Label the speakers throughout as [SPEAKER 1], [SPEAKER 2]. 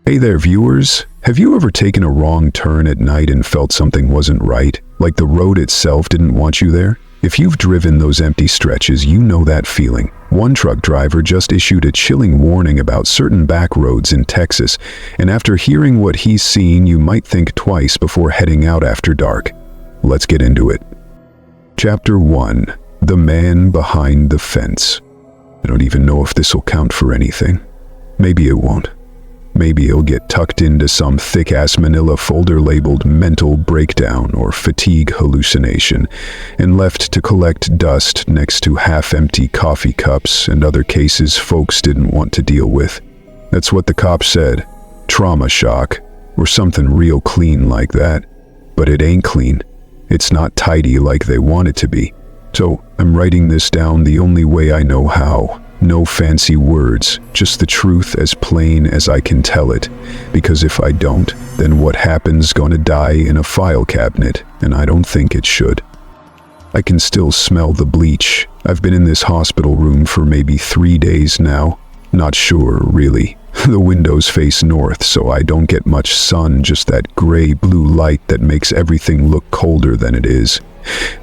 [SPEAKER 1] Hey there, viewers. Have you ever taken a wrong turn at night and felt something wasn't right? Like the road itself didn't want you there? If you've driven those empty stretches, you know that feeling. One truck driver just issued a chilling warning about certain back roads in Texas, and after hearing what he's seen, you might think twice before heading out after dark. Let's get into it. Chapter 1. The Man Behind the Fence. I don't even know if this will count for anything. Maybe it won't. Maybe it'll get tucked into some thick-ass manila folder labeled mental breakdown or fatigue hallucination and left to collect dust next to half-empty coffee cups and other cases folks didn't want to deal with. That's what the cop said. Trauma shock, or something real clean like that. But it ain't clean. It's not tidy like they want it to be. So I'm writing this down the only way I know how. No fancy words, just the truth as plain as I can tell it, because if I don't, then what happens gonna die in a file cabinet, and I don't think it should. I can still smell the bleach. I've been in this hospital room for maybe 3 days now. Not sure, really. The windows face north, so I don't get much sun, just that gray-blue light that makes everything look colder than it is.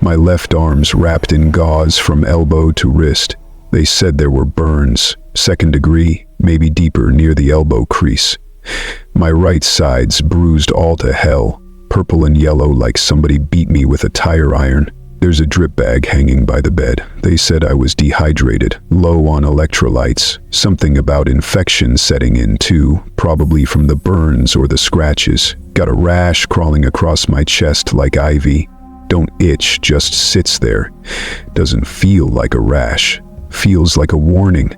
[SPEAKER 1] My left arm's wrapped in gauze from elbow to wrist. They said there were burns, 2nd degree, maybe deeper near the elbow crease. My right side's bruised all to hell, purple and yellow like somebody beat me with a tire iron. There's a drip bag hanging by the bed. They said I was dehydrated, low on electrolytes, something about infection setting in too, probably from the burns or the scratches. Got a rash crawling across my chest like ivy. Don't itch, just sits there. Doesn't feel like a rash. Feels like a warning.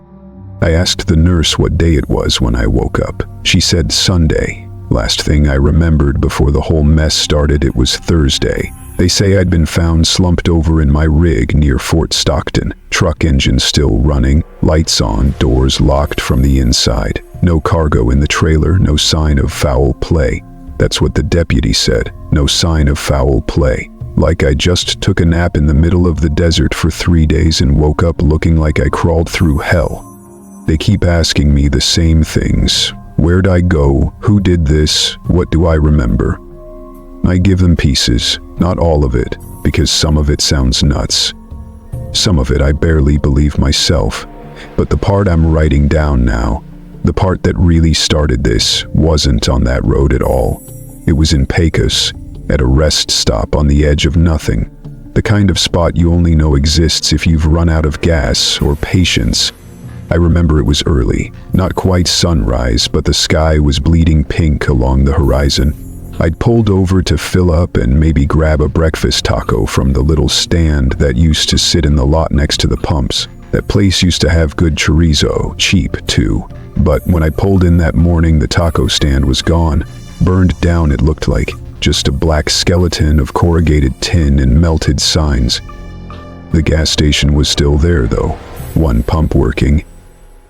[SPEAKER 1] I asked the nurse what day it was when I woke up. She said Sunday. Last thing I remembered before the whole mess started, it was Thursday. They say I'd been found slumped over in my rig near Fort Stockton. Truck engine still running, lights on, doors locked from the inside. No cargo in the trailer, no sign of foul play. That's what the deputy said. No sign of foul play. Like I just took a nap in the middle of the desert for 3 days and woke up looking like I crawled through hell. They keep asking me the same things. Where'd I go? Who did this? What do I remember? I give them pieces, not all of it, because some of it sounds nuts. Some of it I barely believe myself. But the part I'm writing down now, the part that really started this, wasn't on that road at all. It was in Pecos, at a rest stop on the edge of nothing. The kind of spot you only know exists if you've run out of gas or patience. I remember it was early, not quite sunrise, but the sky was bleeding pink along the horizon. I'd pulled over to fill up and maybe grab a breakfast taco from the little stand that used to sit in the lot next to the pumps. That place used to have good chorizo, cheap too. But when I pulled in that morning, the taco stand was gone. Burned down, it looked like. Just a black skeleton of corrugated tin and melted signs. The gas station was still there though, one pump working.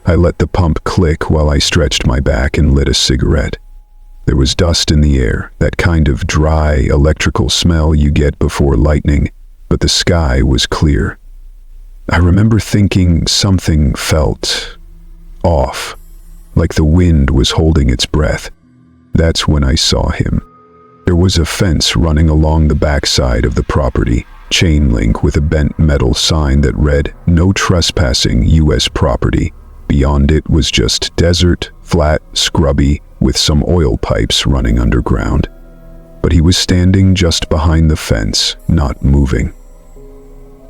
[SPEAKER 1] I let the pump click while I stretched my back and lit a cigarette. There was dust in the air, that kind of dry electrical smell you get before lightning, but the sky was clear. I remember thinking something felt off, like the wind was holding its breath. That's when I saw him. There was a fence running along the backside of the property, chain link with a bent metal sign that read, "No trespassing U.S. property." Beyond it was just desert, flat, scrubby, with some oil pipes running underground. But he was standing just behind the fence, not moving.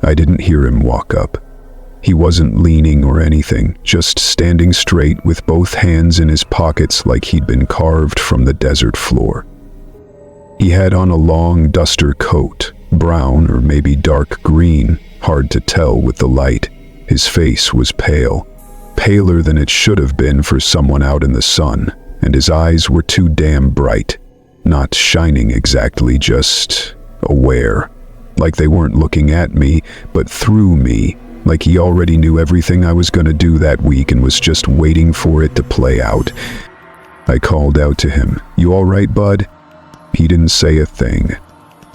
[SPEAKER 1] I didn't hear him walk up. He wasn't leaning or anything, just standing straight with both hands in his pockets like he'd been carved from the desert floor. He had on a long duster coat, brown or maybe dark green, hard to tell with the light. His face was pale, paler than it should have been for someone out in the sun, and his eyes were too damn bright. Not shining exactly, just aware. Like they weren't looking at me, but through me, like he already knew everything I was gonna do that week and was just waiting for it to play out. I called out to him, "You all right, bud?" He didn't say a thing.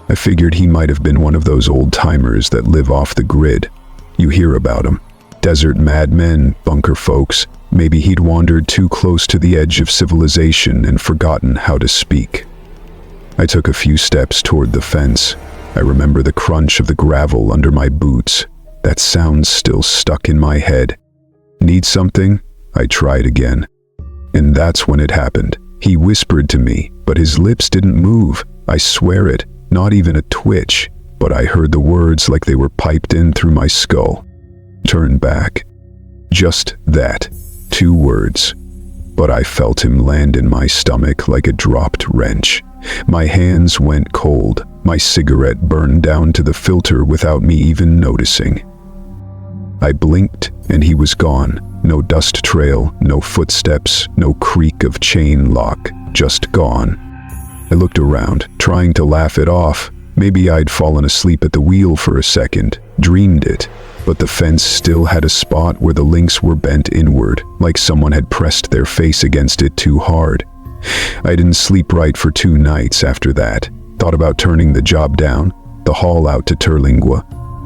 [SPEAKER 1] I figured he might have been one of those old-timers that live off the grid. You hear about them. Desert madmen, bunker folks, Maybe he'd wandered too close to the edge of civilization and forgotten how to speak. I took a few steps toward the fence. I remember the crunch of the gravel under my boots. That sound still stuck in my head. Need something? I tried again. And that's when it happened. He whispered to me, but his lips didn't move. I swear it, not even a twitch. But I heard the words like they were piped in through my skull. Turn back. Just that. 2 words. But I felt him land in my stomach like a dropped wrench. My hands went cold. My cigarette burned down to the filter without me even noticing. I blinked and he was gone. No dust trail, no footsteps, no creak of chain lock, just gone. I looked around, trying to laugh it off. Maybe I'd fallen asleep at the wheel for a second, dreamed it. But the fence still had a spot where the links were bent inward, like someone had pressed their face against it too hard. I didn't sleep right for 2 nights after that. Thought about turning the job down, the haul out to Terlingua.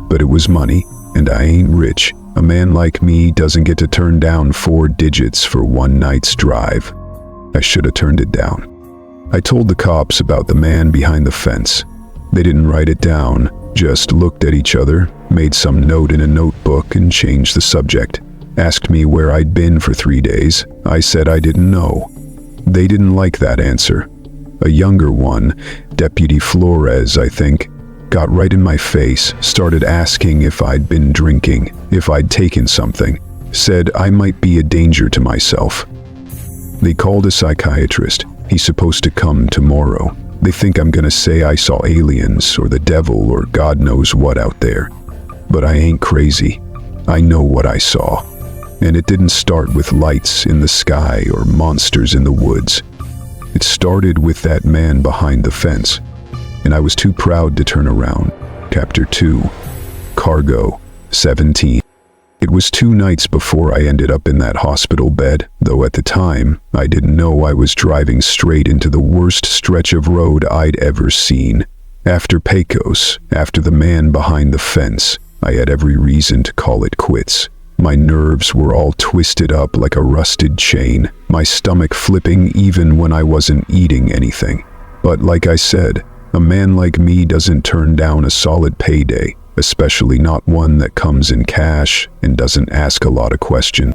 [SPEAKER 1] But it was money, and I ain't rich. A man like me doesn't get to turn down 4 digits for 1 night's drive. I should have turned it down. I told the cops about the man behind the fence. They didn't write it down, just looked at each other, made some note in a notebook and changed the subject. Asked me where I'd been for 3 days. I said I didn't know. They didn't like that answer. A younger one, Deputy Flores, I think, got right in my face, started asking if I'd been drinking, if I'd taken something. Said I might be a danger to myself. They called a psychiatrist. He's supposed to come tomorrow. They think I'm gonna say I saw aliens or the devil or God knows what out there. But I ain't crazy. I know what I saw. And it didn't start with lights in the sky or monsters in the woods. It started with that man behind the fence. And I was too proud to turn around. Chapter 2. Cargo. 17. It was 2 nights before I ended up in that hospital bed, though at the time, I didn't know I was driving straight into the worst stretch of road I'd ever seen. After Pecos, after the man behind the fence, I had every reason to call it quits. My nerves were all twisted up like a rusted chain, my stomach flipping even when I wasn't eating anything. But like I said, a man like me doesn't turn down a solid payday, especially not one that comes in cash and doesn't ask a lot of questions.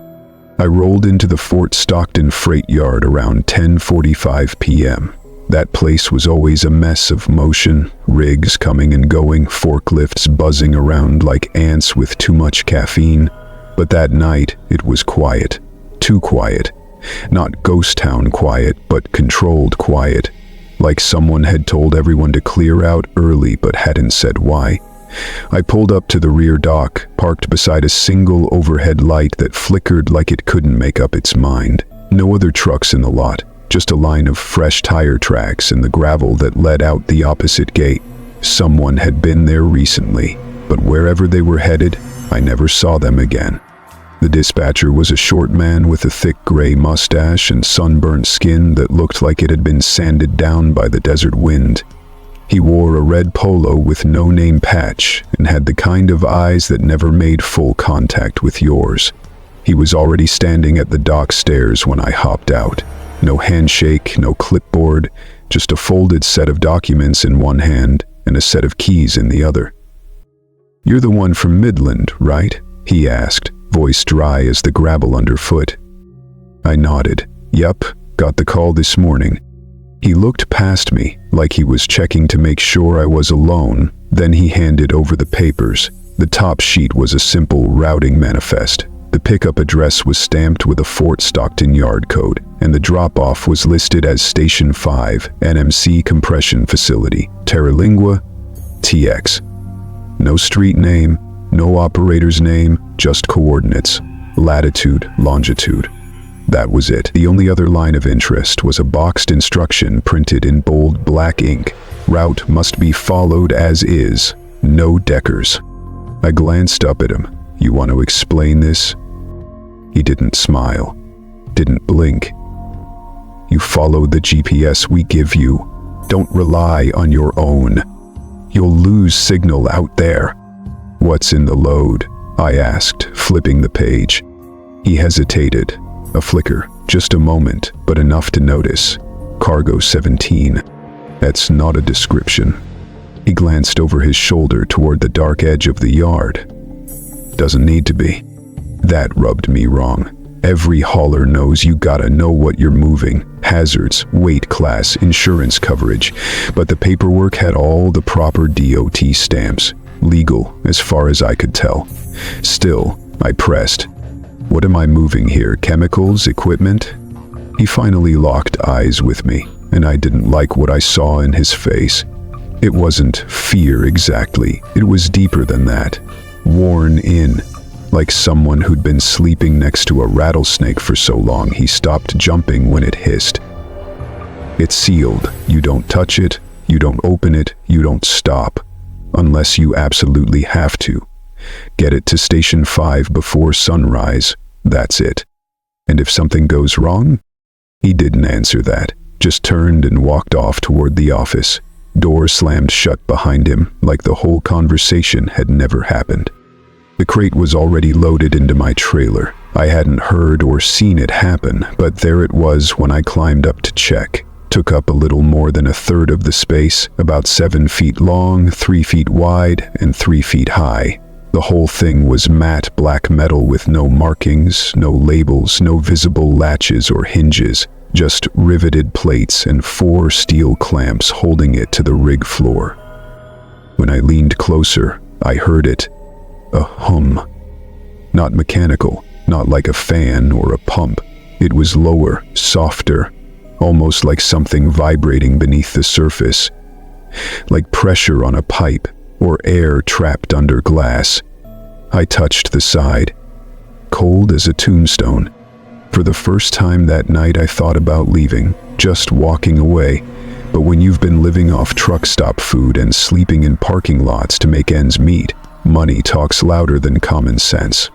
[SPEAKER 1] I rolled into the Fort Stockton freight yard around 10:45 p.m. That place was always a mess of motion, rigs coming and going, forklifts buzzing around like ants with too much caffeine. But that night, it was quiet. Too quiet. Not ghost town quiet, but controlled quiet. Like someone had told everyone to clear out early but hadn't said why. I pulled up to the rear dock, parked beside a single overhead light that flickered like it couldn't make up its mind. No other trucks in the lot, just a line of fresh tire tracks and the gravel that led out the opposite gate. Someone had been there recently, but wherever they were headed, I never saw them again. The dispatcher was a short man with a thick gray mustache and sunburnt skin that looked like it had been sanded down by the desert wind. He wore a red polo with no name patch and had the kind of eyes that never made full contact with yours. He was already standing at the dock stairs when I hopped out. No handshake, no clipboard, just a folded set of documents in one hand and a set of keys in the other. "You're the one from Midland, right?" he asked, voice dry as the gravel underfoot. I nodded. "Yup, got the call this morning." He looked past me, like he was checking to make sure I was alone. Then he handed over the papers. The top sheet was a simple routing manifest. The pickup address was stamped with a Fort Stockton yard code, and the drop-off was listed as Station 5, NMC Compression Facility, Terlingua, TX. No street name, no operator's name, just coordinates, latitude, longitude. That was it. The only other line of interest was a boxed instruction printed in bold black ink. Route must be followed as is. No deckers. I glanced up at him. "You want to explain this?" He didn't smile. Didn't blink. "You follow the GPS we give you. Don't rely on your own. You'll lose signal out there." "What's in the load?" I asked, flipping the page. He hesitated. A flicker, just a moment, but enough to notice. Cargo 17. That's not a description. He glanced over his shoulder toward the dark edge of the yard. Doesn't need to be. That rubbed me wrong. Every hauler knows you gotta know what you're moving. Hazards, weight class, insurance coverage. But the paperwork had all the proper DOT stamps. Legal, as far as I could tell. Still, I pressed. What am I moving here? Chemicals? Equipment? He finally locked eyes with me, and I didn't like what I saw in his face. It wasn't fear exactly. It was deeper than that. Worn in. Like someone who'd been sleeping next to a rattlesnake for so long he stopped jumping when it hissed. It's sealed. You don't touch it, you don't open it, you don't stop. Unless you absolutely have to. Get it to Station 5 before sunrise. That's it. And if something goes wrong? He didn't answer that. Just turned and walked off toward the office. Door slammed shut behind him, like the whole conversation had never happened. The crate was already loaded into my trailer. I hadn't heard or seen it happen, but there it was when I climbed up to check. Took up a little more than a third of the space, about 7 feet long, 3 feet wide, and 3 feet high. The whole thing was matte black metal with no markings, no labels, no visible latches or hinges, just riveted plates and 4 steel clamps holding it to the rig floor. When I leaned closer, I heard it. A hum. Not mechanical, not like a fan or a pump. It was lower, softer, almost like something vibrating beneath the surface. Like pressure on a pipe, or air trapped under glass. I touched the side. Cold as a tombstone. For the first time that night I thought about leaving, just walking away. But when you've been living off truck stop food and sleeping in parking lots to make ends meet, money talks louder than common sense.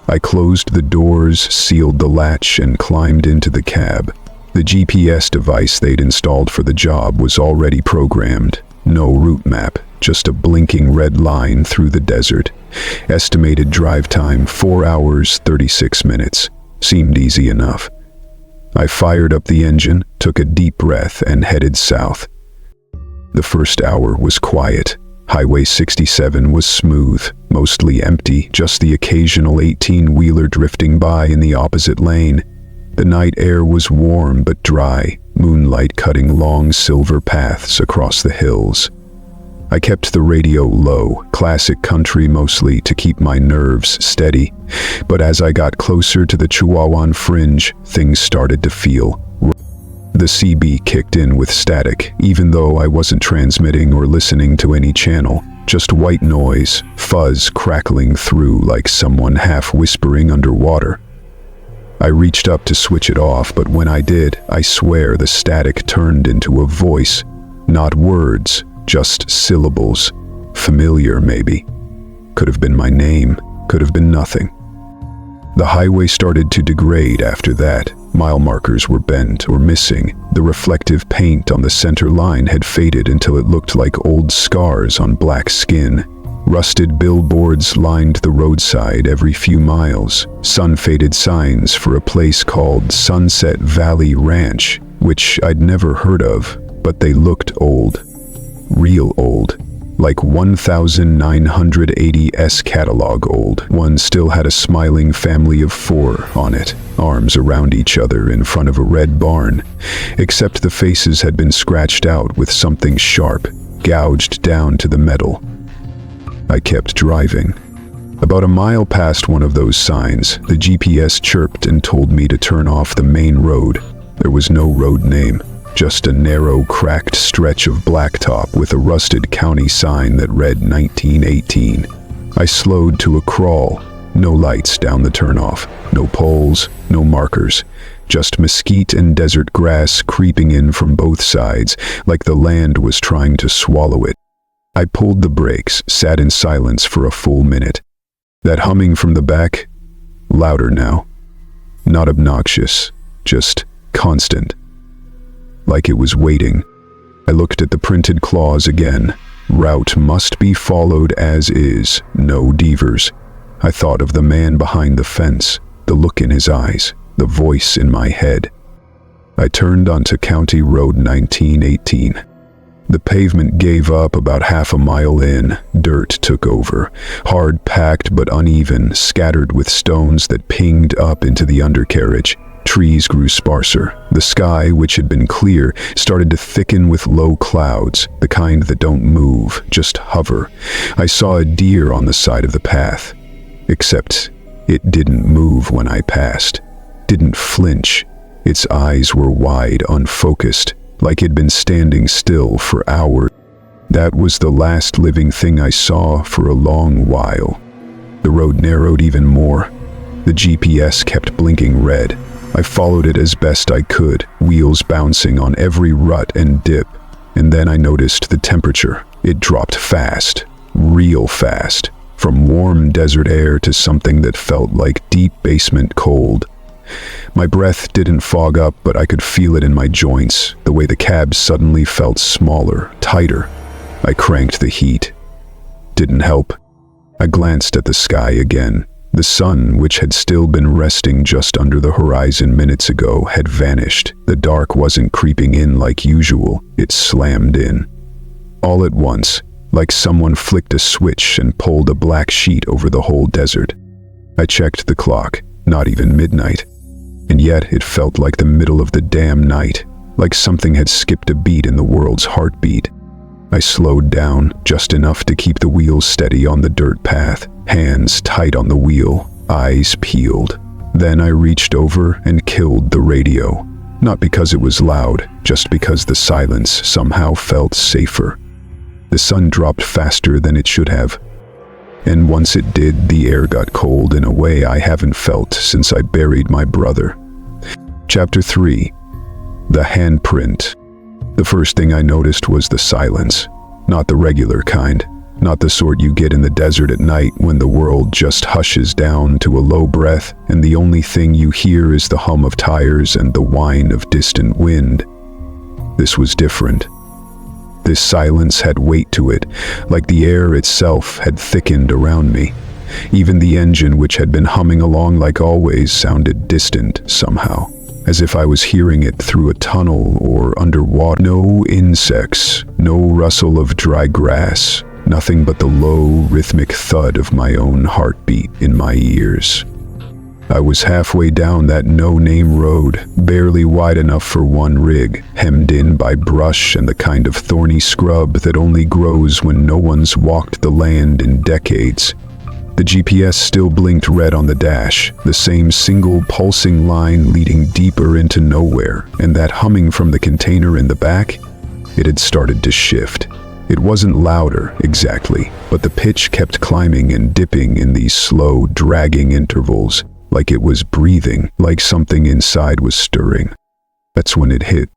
[SPEAKER 1] I closed the doors, sealed the latch, and climbed into the cab. The GPS device they'd installed for the job was already programmed. No route map, just a blinking red line through the desert. Estimated drive time 4 hours, 36 minutes. Seemed easy enough. I fired up the engine, took a deep breath, and headed south. The first hour was quiet. Highway 67 was smooth, mostly empty, just the occasional 18-wheeler drifting by in the opposite lane. The night air was warm but dry, moonlight cutting long silver paths across the hills. I kept the radio low, classic country mostly to keep my nerves steady, but as I got closer to the Chihuahuan fringe, things started to feel wrong. The CB kicked in with static, even though I wasn't transmitting or listening to any channel. Just white noise, fuzz crackling through like someone half whispering underwater. I reached up to switch it off, but when I did, I swear the static turned into a voice. Not words, just syllables. Familiar, maybe. Could have been my name, could have been nothing. The highway started to degrade after that. Mile markers were bent or missing. The reflective paint on the center line had faded until it looked like old scars on black skin. Rusted billboards lined the roadside every few miles. Sun-faded signs for a place called Sunset Valley Ranch, which I'd never heard of, but they looked old. Real old. Like 1980s catalog old. One still had a smiling family of 4 on it, arms around each other in front of a red barn, except the faces had been scratched out with something sharp, gouged down to the metal. I kept driving. About a mile past one of those signs, the GPS chirped and told me to turn off the main road. There was no road name. Just a narrow, cracked stretch of blacktop with a rusted county sign that read 1918. I slowed to a crawl. No lights down the turnoff. No poles, no markers. Just mesquite and desert grass creeping in from both sides, like the land was trying to swallow it. I pulled the brakes, sat in silence for a full minute. That humming from the back, louder now. Not obnoxious, just constant. Like it was waiting. I looked at the printed clause again. Route must be followed as is, no divers. I thought of the man behind the fence, the look in his eyes. the voice in my head. I turned onto County Road 1918. The pavement gave up about half a mile in. Dirt took over, hard-packed but uneven, scattered with stones that pinged up into the undercarriage. Trees grew sparser. The sky, which had been clear, started to thicken with low clouds, the kind that don't move, just hover. I saw a deer on the side of the path. Except it didn't move when I passed. Didn't flinch. Its eyes were wide, unfocused, like it'd been standing still for hours. That was the last living thing I saw for a long while. The road narrowed even more. The GPS kept blinking red. I followed it as best I could, wheels bouncing on every rut and dip. And then I noticed the temperature. It dropped fast, real fast, from warm desert air to something that felt like deep basement cold. My breath didn't fog up, but I could feel it in my joints, the way the cab suddenly felt smaller, tighter. I cranked the heat. Didn't help. I glanced at the sky again. The sun, which had still been resting just under the horizon minutes ago, had vanished. The dark wasn't creeping in like usual. It slammed in. All at once, like someone flicked a switch and pulled a black sheet over the whole desert. I checked the clock. Not even midnight. And yet it felt like the middle of the damn night, like something had skipped a beat in the world's heartbeat. I slowed down, just enough to keep the wheels steady on the dirt path, hands tight on the wheel, eyes peeled. Then I reached over and killed the radio. Not because it was loud, just because the silence somehow felt safer. The sun dropped faster than it should have. And once it did, the air got cold in a way I haven't felt since I buried my brother. Chapter 3. The handprint. The first thing I noticed was the silence. Not the regular kind. Not the sort you get in the desert at night when the world just hushes down to a low breath and the only thing you hear is the hum of tires and the whine of distant wind. This was different. This silence had weight to it, like the air itself had thickened around me. Even the engine, which had been humming along like always, sounded distant somehow, as if I was hearing it through a tunnel or underwater. No insects, no rustle of dry grass, nothing but the low, rhythmic thud of my own heartbeat in my ears. I was halfway down that no-name road, barely wide enough for one rig, hemmed in by brush and the kind of thorny scrub that only grows when no one's walked the land in decades. The GPS still blinked red on the dash, the same single pulsing line leading deeper into nowhere, and that humming from the container in the back, it had started to shift. It wasn't louder, exactly, but the pitch kept climbing and dipping in these slow, dragging intervals. Like it was breathing, like something inside was stirring. That's when it hit.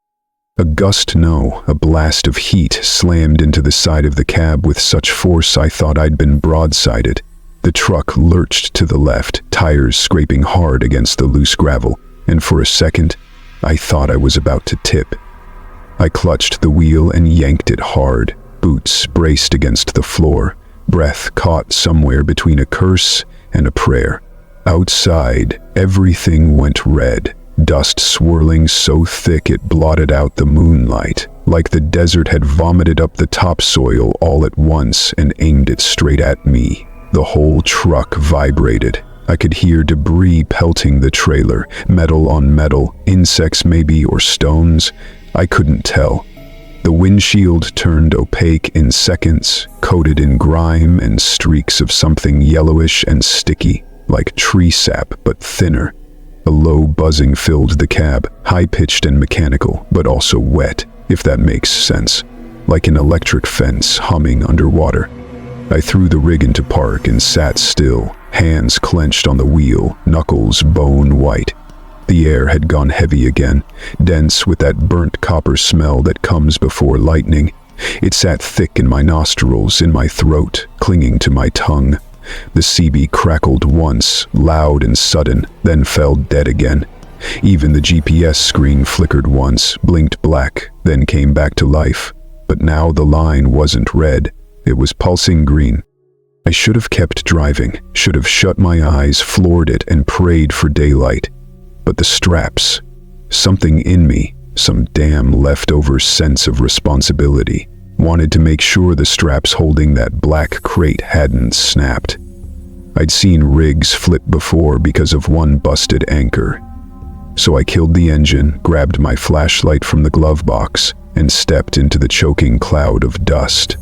[SPEAKER 1] A blast of heat slammed into the side of the cab with such force I thought I'd been broadsided. The truck lurched to the left, tires scraping hard against the loose gravel, and for a second, I thought I was about to tip. I clutched the wheel and yanked it hard, boots braced against the floor, breath caught somewhere between a curse and a prayer. Outside, everything went red, dust swirling so thick it blotted out the moonlight, like the desert had vomited up the topsoil all at once and aimed it straight at me. The whole truck vibrated. I could hear debris pelting the trailer, metal on metal, insects maybe or stones. I couldn't tell. The windshield turned opaque in seconds, coated in grime and streaks of something yellowish and sticky. Like tree sap, but thinner. A low buzzing filled the cab, high-pitched and mechanical, but also wet, if that makes sense. Like an electric fence humming underwater. I threw the rig into park and sat still, hands clenched on the wheel, knuckles bone white. The air had gone heavy again, dense with that burnt copper smell that comes before lightning. It sat thick in my nostrils, in my throat, clinging to my tongue. The CB crackled once, loud and sudden, then fell dead again. Even the GPS screen flickered once, blinked black, then came back to life. But now the line wasn't red, it was pulsing green. I should have kept driving, should have shut my eyes, floored it, and prayed for daylight. But the straps, something in me, some damn leftover sense of responsibility, wanted to make sure the straps holding that black crate hadn't snapped. I'd seen rigs flip before because of one busted anchor. So I killed the engine, grabbed my flashlight from the glove box, and stepped into the choking cloud of dust.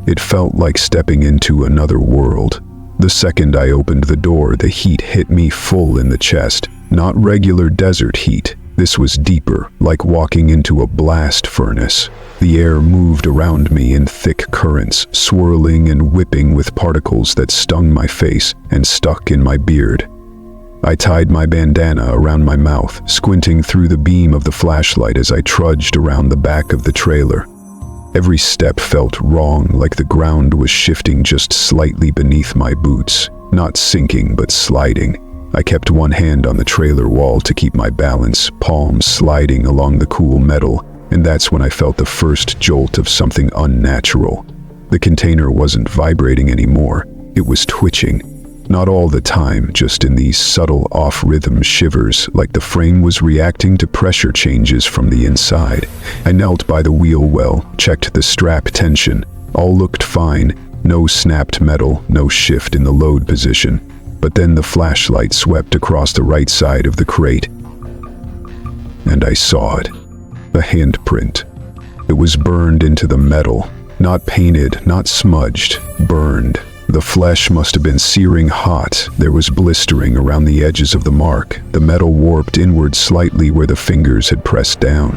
[SPEAKER 1] It felt like stepping into another world. The second I opened the door, the heat hit me full in the chest. Not regular desert heat. This was deeper, like walking into a blast furnace. The air moved around me in thick currents, swirling and whipping with particles that stung my face and stuck in my beard. I tied my bandana around my mouth, squinting through the beam of the flashlight as I trudged around the back of the trailer. Every step felt wrong, like the ground was shifting just slightly beneath my boots, not sinking but sliding. I kept one hand on the trailer wall to keep my balance, palms sliding along the cool metal, and that's when I felt the first jolt of something unnatural. The container wasn't vibrating anymore, it was twitching. Not all the time, just in these subtle off-rhythm shivers, like the frame was reacting to pressure changes from the inside. I knelt by the wheel well, checked the strap tension. All looked fine, no snapped metal, no shift in the load position. But then the flashlight swept across the right side of the crate, and I saw it. A handprint. It was burned into the metal, not painted, not smudged, burned. The flesh must have been searing hot. There was blistering around the edges of the mark. The metal warped inward slightly where the fingers had pressed down.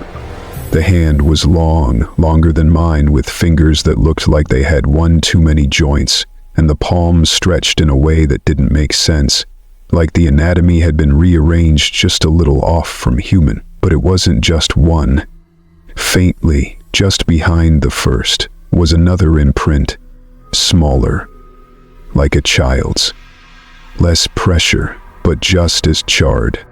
[SPEAKER 1] The hand was long, longer than mine, with fingers that looked like they had one too many joints, and the palms stretched in a way that didn't make sense, like the anatomy had been rearranged just a little off from human. But it wasn't just one. Faintly, just behind the first, was another imprint, smaller, like a child's. Less pressure, but just as charred.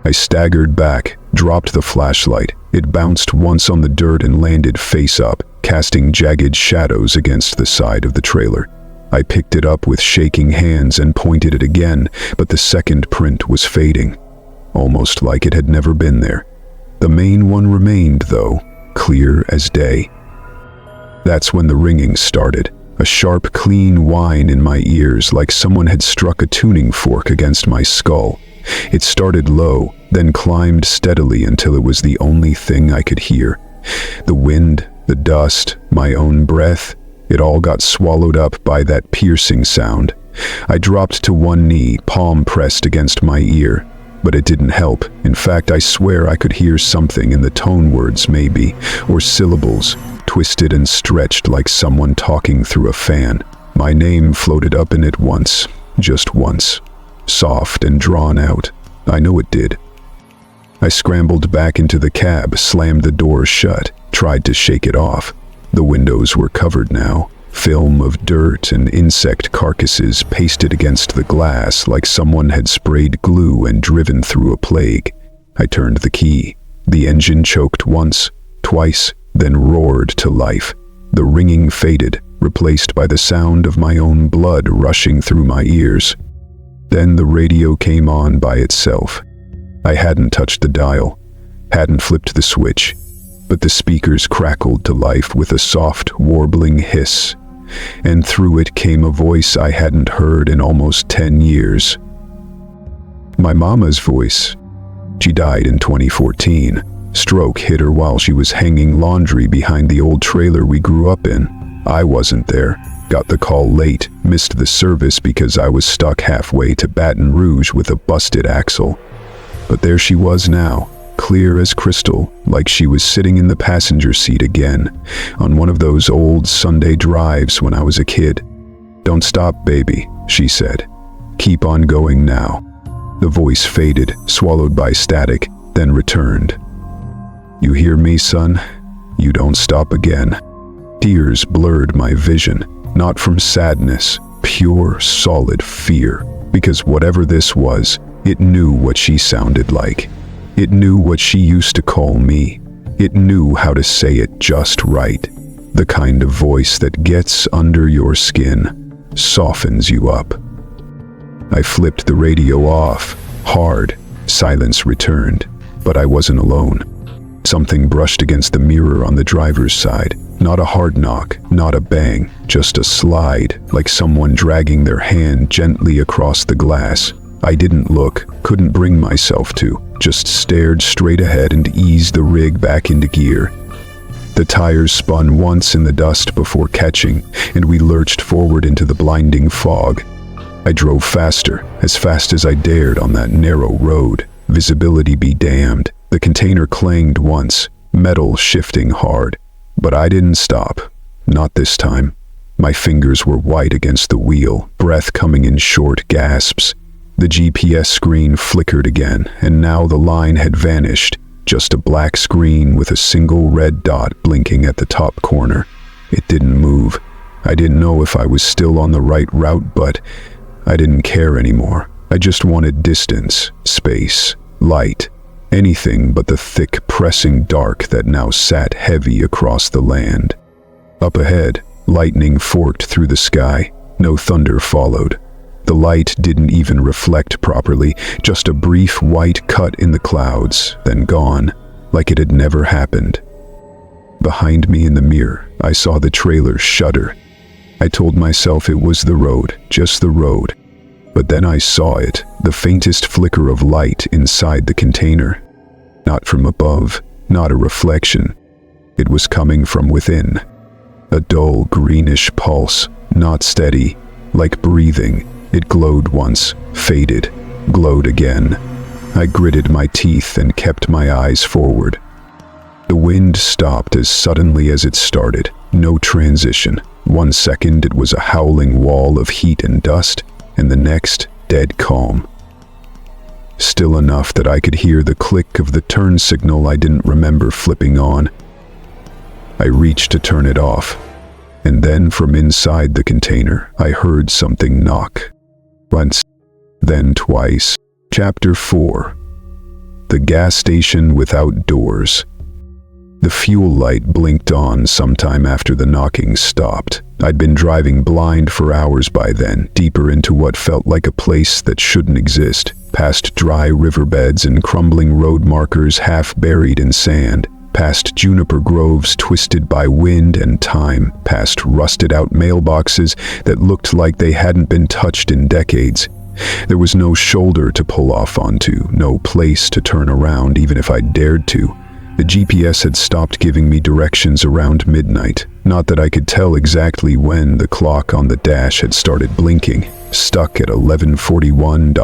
[SPEAKER 1] I staggered back, dropped the flashlight. It bounced once on the dirt and landed face up, casting jagged shadows against the side of the trailer. I picked it up with shaking hands and pointed it again, but the second print was fading, almost like it had never been there. The main one remained, though, clear as day. That's when the ringing started, a sharp, clean whine in my ears, like someone had struck a tuning fork against my skull. It started low, then climbed steadily until it was the only thing I could hear. The wind, the dust, my own breath, it all got swallowed up by that piercing sound. I dropped to one knee, palm pressed against my ear, but it didn't help. In fact, I swear I could hear something in the tone words maybe, or syllables, twisted and stretched like someone talking through a fan. My name floated up in it once, just once, soft and drawn out. I know it did. I scrambled back into the cab, slammed the door shut, tried to shake it off. The windows were covered now, film of dirt and insect carcasses pasted against the glass like someone had sprayed glue and driven through a plague. I turned the key. The engine choked once, twice, then roared to life. The ringing faded, replaced by the sound of my own blood rushing through my ears. Then the radio came on by itself. I hadn't touched the dial, hadn't flipped the switch, but the speakers crackled to life with a soft, warbling hiss, and through it came a voice I hadn't heard in almost 10 years. My mama's voice. She died in 2014. Stroke hit her while she was hanging laundry behind the old trailer we grew up in. I wasn't there. Got the call late, missed the service because I was stuck halfway to Baton Rouge with a busted axle. But there she was now, clear as crystal, like she was sitting in the passenger seat again, on one of those old Sunday drives when I was a kid. "Don't stop, baby," she said. "Keep on going now." The voice faded, swallowed by static, then returned. "You hear me, son? You don't stop again." Tears blurred my vision, not from sadness, pure, solid fear, because whatever this was, it knew what she sounded like. It knew what she used to call me. It knew how to say it just right. The kind of voice that gets under your skin, softens you up. I flipped the radio off, hard, Silence returned, but I wasn't alone. Something brushed against the mirror on the driver's side. Not a hard knock, not a bang, just a slide, like someone dragging their hand gently across the glass. I didn't look, couldn't bring myself to, just stared straight ahead and eased the rig back into gear. The tires spun once in the dust before catching, and we lurched forward into the blinding fog. I drove faster, as fast as I dared on that narrow road. Visibility be damned. The container clanged once, metal shifting hard. But I didn't stop. Not this time. My fingers were white against the wheel, breath coming in short gasps. The GPS screen flickered again, and now the line had vanished. Just a black screen with a single red dot blinking at the top corner. It didn't move. I didn't know if I was still on the right route, but I didn't care anymore. I just wanted distance, space, light, anything but the thick, pressing dark that now sat heavy across the land. Up ahead, lightning forked through the sky. No thunder followed. The light didn't even reflect properly, just a brief white cut in the clouds, then gone, like it had never happened. Behind me in the mirror, I saw the trailer shudder. I told myself it was the road, just the road. But then I saw it, the faintest flicker of light inside the container. Not from above, not a reflection. It was coming from within. A dull greenish pulse, not steady, like breathing. It glowed once, faded, glowed again. I gritted my teeth and kept my eyes forward. The wind stopped as suddenly as it started. No transition. 1 second it was a howling wall of heat and dust, and the next, dead calm. Still enough that I could hear the click of the turn signal I didn't remember flipping on. I reached to turn it off, and then from inside the container, I heard something knock. Once, then twice. Chapter 4. The gas station without doors. The fuel light blinked on sometime after the knocking stopped. I'd been driving blind for hours by then, deeper into what felt like a place that shouldn't exist, past dry riverbeds and crumbling road markers half buried in sand, past juniper groves twisted by wind and time, past rusted-out mailboxes that looked like they hadn't been touched in decades. There was no shoulder to pull off onto, no place to turn around even if I dared to. The GPS had stopped giving me directions around midnight. Not that I could tell exactly when the clock on the dash had started blinking. Stuck at 11:41.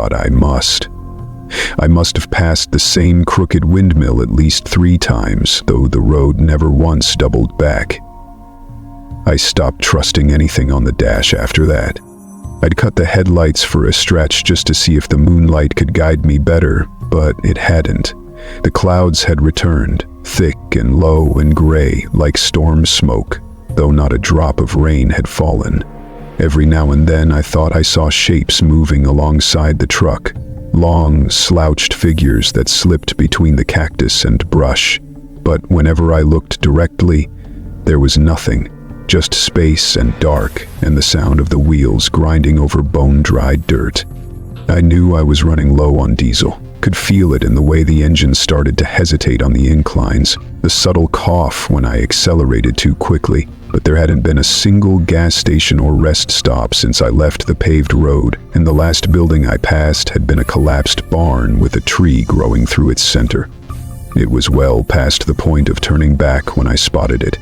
[SPEAKER 1] I must have passed the same crooked windmill at least 3 times, though the road never once doubled back. I stopped trusting anything on the dash after that. I'd cut the headlights for a stretch just to see if the moonlight could guide me better, but it hadn't. The clouds had returned, thick and low and gray like storm smoke, though not a drop of rain had fallen. Every now and then I thought I saw shapes moving alongside the truck, long, slouched figures that slipped between the cactus and brush. But whenever I looked directly, there was nothing, just space and dark and the sound of the wheels grinding over bone-dried dirt. I knew I was running low on diesel. Could feel it in the way the engine started to hesitate on the inclines, the subtle cough when I accelerated too quickly, but there hadn't been a single gas station or rest stop since I left the paved road, and the last building I passed had been a collapsed barn with a tree growing through its center. It was well past the point of turning back when I spotted it.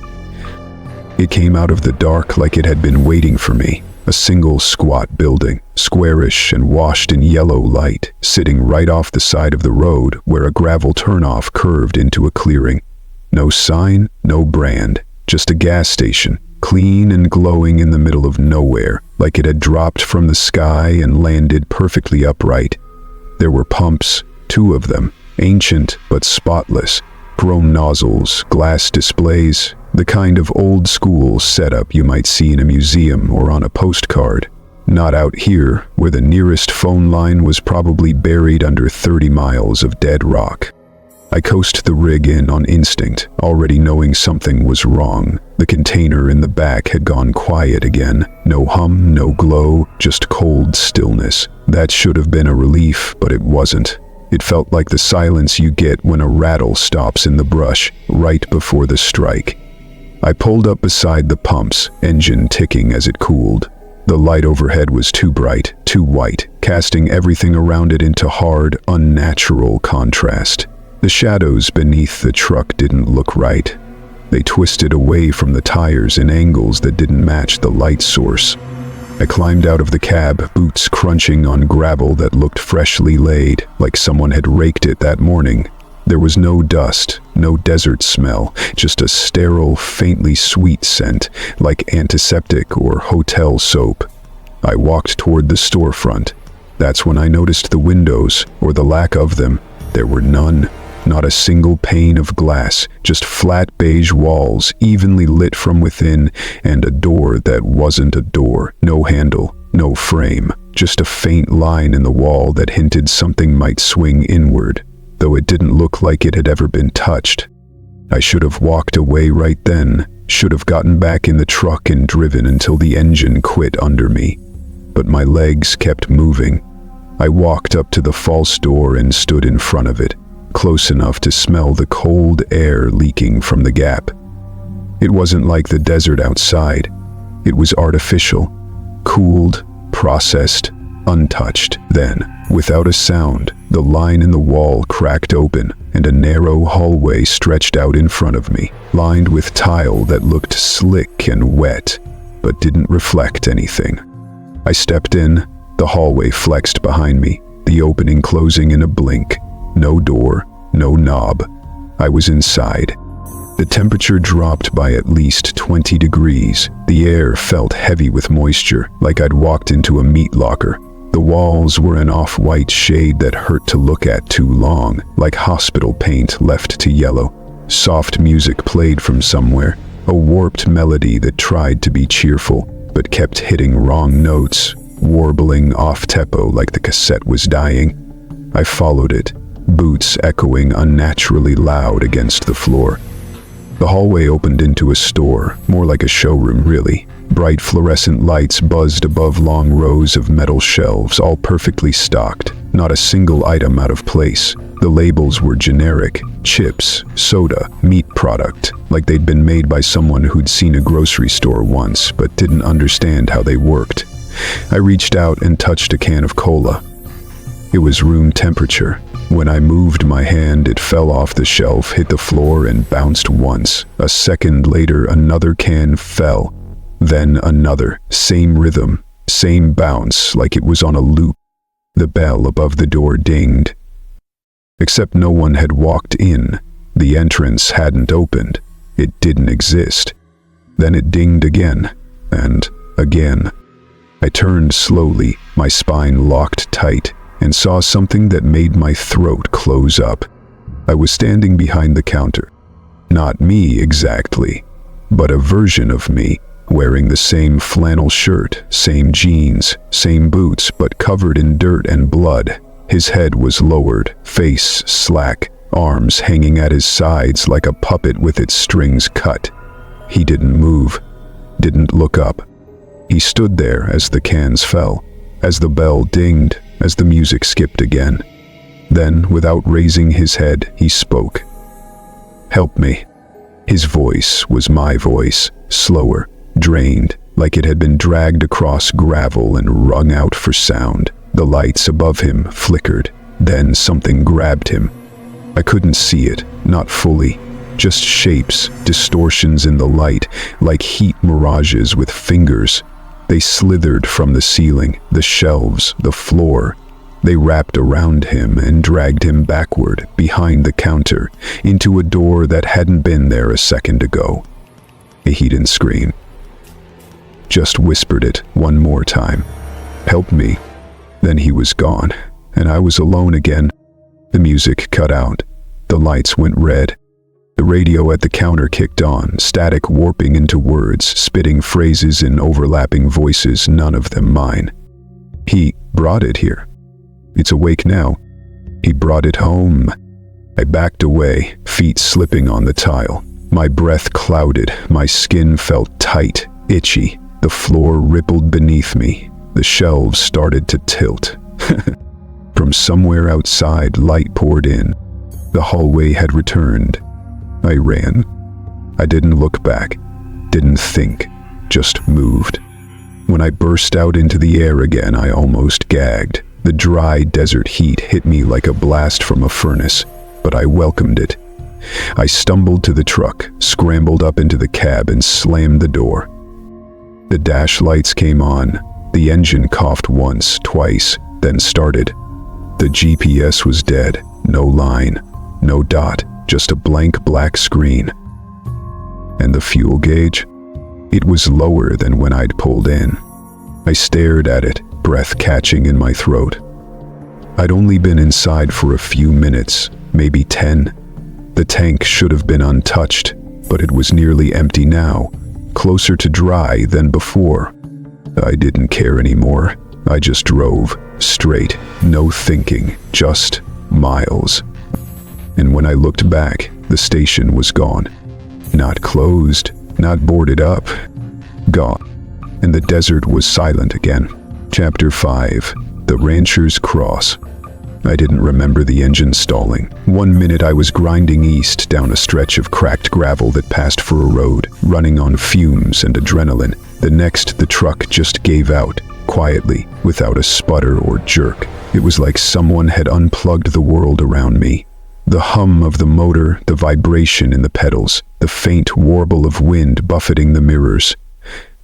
[SPEAKER 1] It came out of the dark like it had been waiting for me. A single squat building, squarish and washed in yellow light, sitting right off the side of the road where a gravel turnoff curved into a clearing. No sign, no brand, just a gas station, clean and glowing in the middle of nowhere, like it had dropped from the sky and landed perfectly upright. There were pumps, 2 of them, ancient but spotless, chrome nozzles, glass displays, the kind of old-school setup you might see in a museum or on a postcard. Not out here, where the nearest phone line was probably buried under 30 miles of dead rock. I coasted the rig in on instinct, already knowing something was wrong. The container in the back had gone quiet again. No hum, no glow, just cold stillness. That should have been a relief, but it wasn't. It felt like the silence you get when a rattle stops in the brush, right before the strike. I pulled up beside the pumps, engine ticking as it cooled. The light overhead was too bright, too white, casting everything around it into hard, unnatural contrast. The shadows beneath the truck didn't look right. They twisted away from the tires in angles that didn't match the light source. I climbed out of the cab, boots crunching on gravel that looked freshly laid, like someone had raked it that morning. There was no dust, no desert smell, just a sterile, faintly sweet scent, like antiseptic or hotel soap. I walked toward the storefront. That's when I noticed the windows, or the lack of them. There were none. Not a single pane of glass, just flat beige walls, evenly lit from within, and a door that wasn't a door. No handle, no frame, just a faint line in the wall that hinted something might swing inward, though it didn't look like it had ever been touched. I should have walked away right then, should have gotten back in the truck and driven until the engine quit under me. But my legs kept moving. I walked up to the false door and stood in front of it, close enough to smell the cold air leaking from the gap. It wasn't like the desert outside. It was artificial, cooled, processed, untouched. Then, without a sound, the line in the wall cracked open, and a narrow hallway stretched out in front of me, lined with tile that looked slick and wet, but didn't reflect anything. I stepped in. The hallway flexed behind me, the opening closing in a blink. No door, no knob. I was inside. The temperature dropped by at least 20 degrees. The air felt heavy with moisture, like I'd walked into a meat locker. The walls were an off-white shade that hurt to look at too long, like hospital paint left to yellow. Soft music played from somewhere, a warped melody that tried to be cheerful, but kept hitting wrong notes, warbling off-tempo like the cassette was dying. I followed it, boots echoing unnaturally loud against the floor. The hallway opened into a store, more like a showroom really. Bright fluorescent lights buzzed above long rows of metal shelves, all perfectly stocked, not a single item out of place. The labels were generic: chips, soda, meat product, like they'd been made by someone who'd seen a grocery store once but didn't understand how they worked. I reached out and touched a can of cola. It was room temperature. When I moved my hand, it fell off the shelf, hit the floor, and bounced once. A second later, another can fell. Then another. Same rhythm, same bounce, like it was on a loop. The bell above the door dinged. Except no one had walked in. The entrance hadn't opened. It didn't exist. Then it dinged again, and again. I turned slowly, my spine locked tight, and saw something that made my throat close up. I was standing behind the counter. Not me exactly, but a version of me, wearing the same flannel shirt, same jeans, same boots, but covered in dirt and blood. His head was lowered, face slack, arms hanging at his sides like a puppet with its strings cut. He didn't move, didn't look up. He stood there as the cans fell, as the bell dinged, as the music skipped again. Then, without raising his head, he spoke. "Help me." His voice was my voice, slower, drained, like it had been dragged across gravel and wrung out for sound. The lights above him flickered. Then something grabbed him. I couldn't see it, not fully. Just shapes, distortions in the light, like heat mirages with fingers. They slithered from the ceiling, the shelves, the floor. They wrapped around him and dragged him backward, behind the counter, into a door that hadn't been there a second ago. He didn't scream. Just whispered it one more time. "Help me." Then he was gone, and I was alone again. The music cut out. The lights went red. The radio at the counter kicked on, static warping into words, spitting phrases in overlapping voices, none of them mine. "He brought it here. It's awake now. He brought it home." I backed away, feet slipping on the tile. My breath clouded, my skin felt tight, itchy. The floor rippled beneath me. The shelves started to tilt. From from somewhere outside, light poured in. The hallway had returned. I ran. I didn't look back, didn't think, just moved. When I burst out into the air again, I almost gagged. The dry desert heat hit me like a blast from a furnace, but I welcomed it. I stumbled to the truck, scrambled up into the cab, and slammed the door. The dash lights came on. The engine coughed once, twice, then started. The GPS was dead. No line, no dot, just a blank black screen. And the fuel gauge? It was lower than when I'd pulled in. I stared at it, breath catching in my throat. I'd only been inside for a few minutes, maybe 10. The tank should have been untouched, but it was nearly empty now, closer to dry than before. I didn't care anymore. I just drove, straight, no thinking, just miles. And when I looked back, the station was gone. Not closed, not boarded up. Gone. And the desert was silent again. Chapter 5. The Rancher's Cross. I didn't remember the engine stalling. 1 minute I was grinding east down a stretch of cracked gravel that passed for a road, running on fumes and adrenaline. The next, the truck just gave out, quietly, without a sputter or jerk. It was like someone had unplugged the world around me. The hum of the motor, the vibration in the pedals, the faint warble of wind buffeting the mirrors.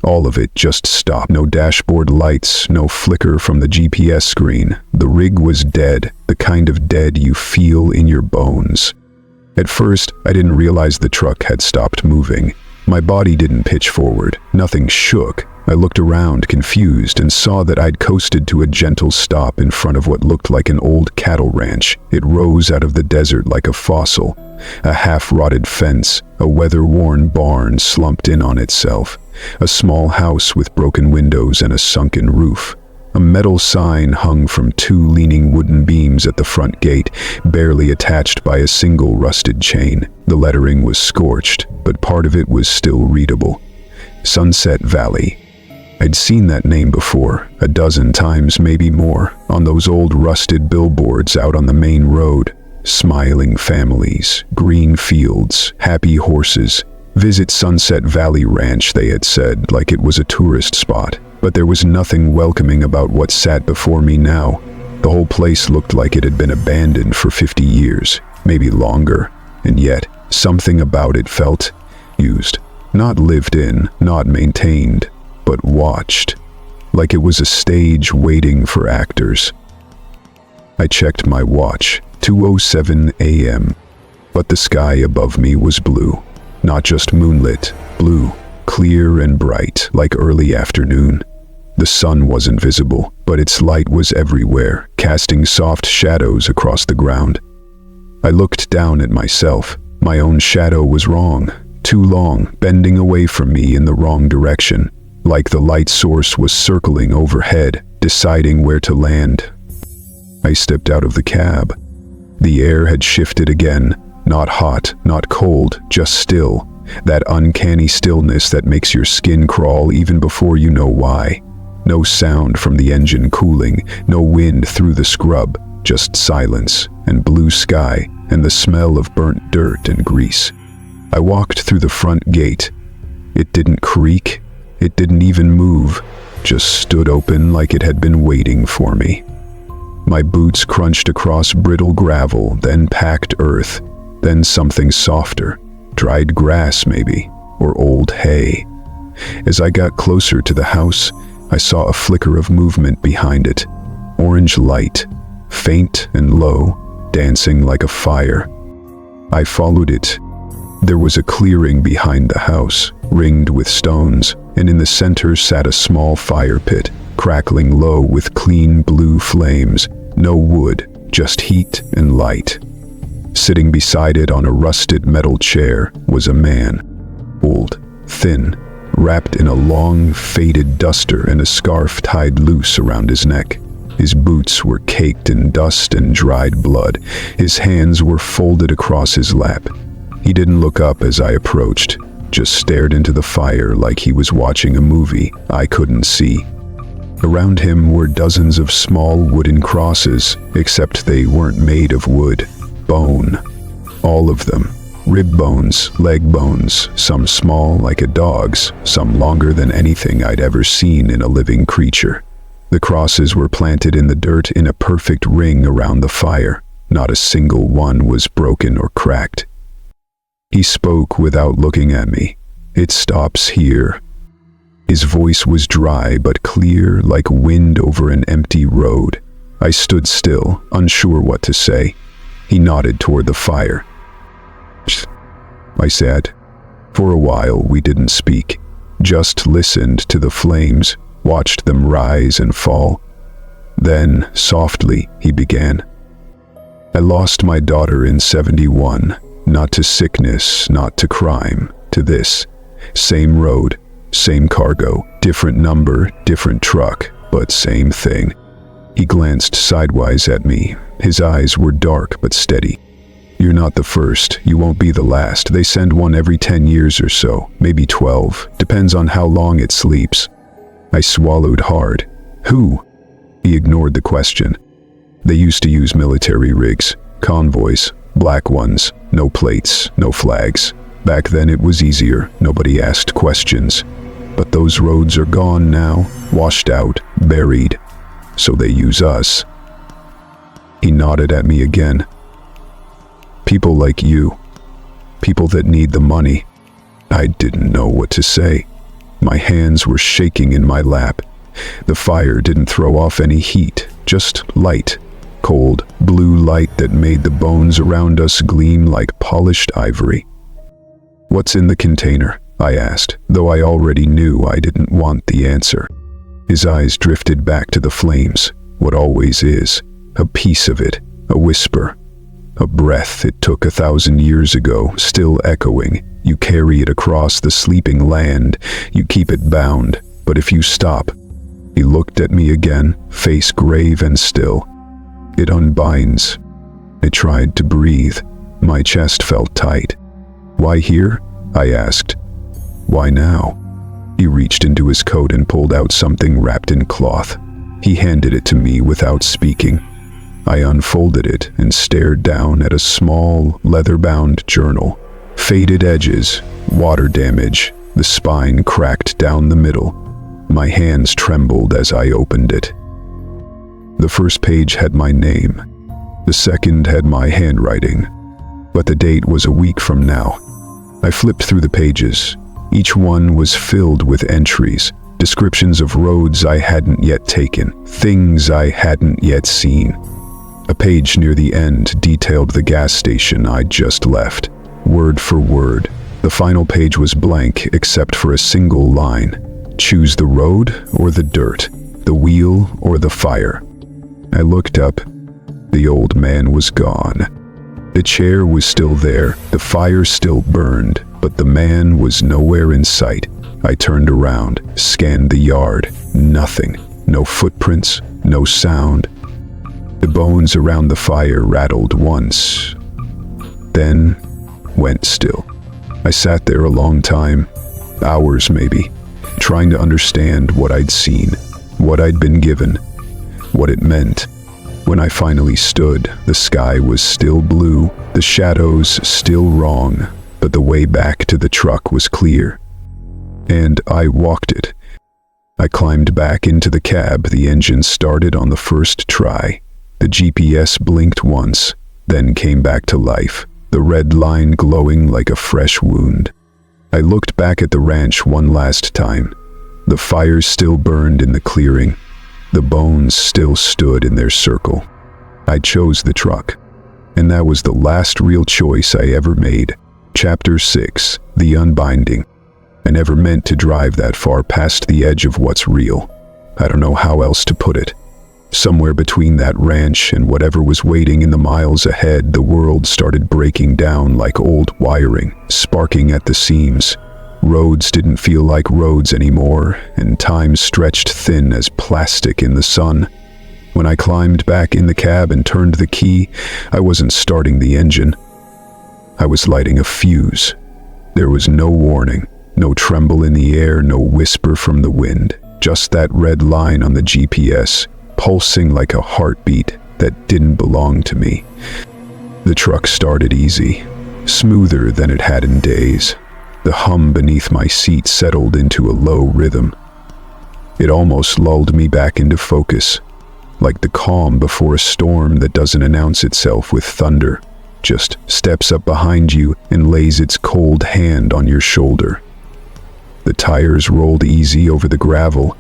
[SPEAKER 1] All of it just stopped. No dashboard lights, no flicker from the GPS screen. The rig was dead, the kind of dead you feel in your bones. At first, I didn't realize the truck had stopped moving. My body didn't pitch forward. Nothing shook. I looked around, confused, and saw that I'd coasted to a gentle stop in front of what looked like an old cattle ranch. It rose out of the desert like a fossil. A half-rotted fence, a weather-worn barn slumped in on itself. A small house with broken windows and a sunken roof. A metal sign hung from 2 leaning wooden beams at the front gate, barely attached by a single rusted chain. The lettering was scorched, but part of it was still readable. Sunset Valley. I'd seen that name before, a dozen times, maybe more, on those old rusted billboards out on the main road. Smiling families, green fields, happy horses. Visit Sunset Valley Ranch, they had said, like it was a tourist spot. But there was nothing welcoming about what sat before me now. The whole place looked like it had been abandoned for 50 years, maybe longer. And yet, something about it felt used. Not lived in, not maintained, but watched. Like it was a stage waiting for actors. I checked my watch, 2:07 a.m. But the sky above me was blue. Not just moonlit, blue, clear and bright, like early afternoon. The sun wasn't visible, but its light was everywhere, casting soft shadows across the ground. I looked down at myself. My own shadow was wrong, too long, bending away from me in the wrong direction, like the light source was circling overhead, deciding where to land. I stepped out of the cab. The air had shifted again, not hot, not cold, just still. That uncanny stillness that makes your skin crawl even before you know why. No sound from the engine cooling, no wind through the scrub, just silence and blue sky and the smell of burnt dirt and grease. I walked through the front gate. It didn't creak, it didn't even move, just stood open like it had been waiting for me. My boots crunched across brittle gravel, then packed earth, then something softer, dried grass maybe, or old hay. As I got closer to the house, I saw a flicker of movement behind it. Orange light, faint and low, dancing like a fire. I followed it. There was a clearing behind the house, ringed with stones, and in the center sat a small fire pit, crackling low with clean blue flames. No wood, just heat and light. Sitting beside it on a rusted metal chair was a man, old, thin, wrapped in a long, faded duster and a scarf tied loose around his neck. His boots were caked in dust and dried blood. His hands were folded across his lap. He didn't look up as I approached, just stared into the fire like he was watching a movie I couldn't see. Around him were dozens of small wooden crosses, except they weren't made of wood. Bone. All of them. Rib bones, leg bones, some small like a dog's, some longer than anything I'd ever seen in a living creature. The crosses were planted in the dirt in a perfect ring around the fire. Not a single one was broken or cracked. He spoke without looking at me. "It stops here." His voice was dry but clear, like wind over an empty road. I stood still, unsure what to say. He nodded toward the fire. I said. For a while we didn't speak, just listened to the flames, watched them rise and fall. Then, softly, he began. "I lost my daughter in 71, not to sickness, not to crime, to this. Same road, same cargo, different number, different truck, but same thing." He glanced sidewise at me. His eyes were dark but steady. "You're not the first, you won't be the last. They send one every 10 years or so, maybe 12, depends on how long it sleeps." I swallowed hard. "Who?" He ignored the question. "They used to use military rigs, convoys, black ones, no plates, no flags. Back then it was easier, nobody asked questions. But those roads are gone now, washed out, buried. So they use us." He nodded at me again. "People like you. People that need the money." I didn't know what to say. My hands were shaking in my lap. The fire didn't throw off any heat, just light. Cold, blue light that made the bones around us gleam like polished ivory. "What's in the container?" I asked, though I already knew I didn't want the answer. His eyes drifted back to the flames, what always is, a piece of it, a whisper. A breath it took 1,000 years ago, still echoing. You carry it across the sleeping land, you keep it bound, but if you stop. He looked at me again, face grave and still. "It unbinds." I tried to breathe. My chest felt tight. "Why here?" I asked. "Why now?" He reached into his coat and pulled out something wrapped in cloth. He handed it to me without speaking. I unfolded it and stared down at a small, leather-bound journal. Faded edges, water damage, the spine cracked down the middle. My hands trembled as I opened it. The first page had my name. The second had my handwriting. But the date was a week from now. I flipped through the pages. Each one was filled with entries, descriptions of roads I hadn't yet taken, things I hadn't yet seen. A page near the end detailed the gas station I'd just left, word for word. The final page was blank except for a single line. Choose the road or the dirt, the wheel or the fire. I looked up. The old man was gone. The chair was still there, the fire still burned, but the man was nowhere in sight. I turned around, scanned the yard. Nothing. No footprints, no sound. The bones around the fire rattled once, then went still. I sat there a long time, hours maybe, trying to understand what I'd seen, what I'd been given, what it meant. When I finally stood, the sky was still blue, the shadows still wrong, but the way back to the truck was clear. And I walked it. I climbed back into the cab. The engine started on the first try. The GPS blinked once, then came back to life, the red line glowing like a fresh wound. I looked back at the ranch one last time. The fires still burned in the clearing. The bones still stood in their circle. I chose the truck, and that was the last real choice I ever made. Chapter 6, The Unbinding. I never meant to drive that far past the edge of what's real. I don't know how else to put it. Somewhere between that ranch and whatever was waiting in the miles ahead, the world started breaking down like old wiring, sparking at the seams. Roads didn't feel like roads anymore, and time stretched thin as plastic in the sun. When I climbed back in the cab and turned the key, I wasn't starting the engine. I was lighting a fuse. There was no warning, no tremble in the air, no whisper from the wind. just that red line on the GPS, pulsing like a heartbeat that didn't belong to me. The truck started easy, smoother than it had in days. The hum beneath my seat settled into a low rhythm. It almost lulled me back into focus, like the calm before a storm that doesn't announce itself with thunder, just steps up behind you and lays its cold hand on your shoulder. The tires rolled easy over the gravel,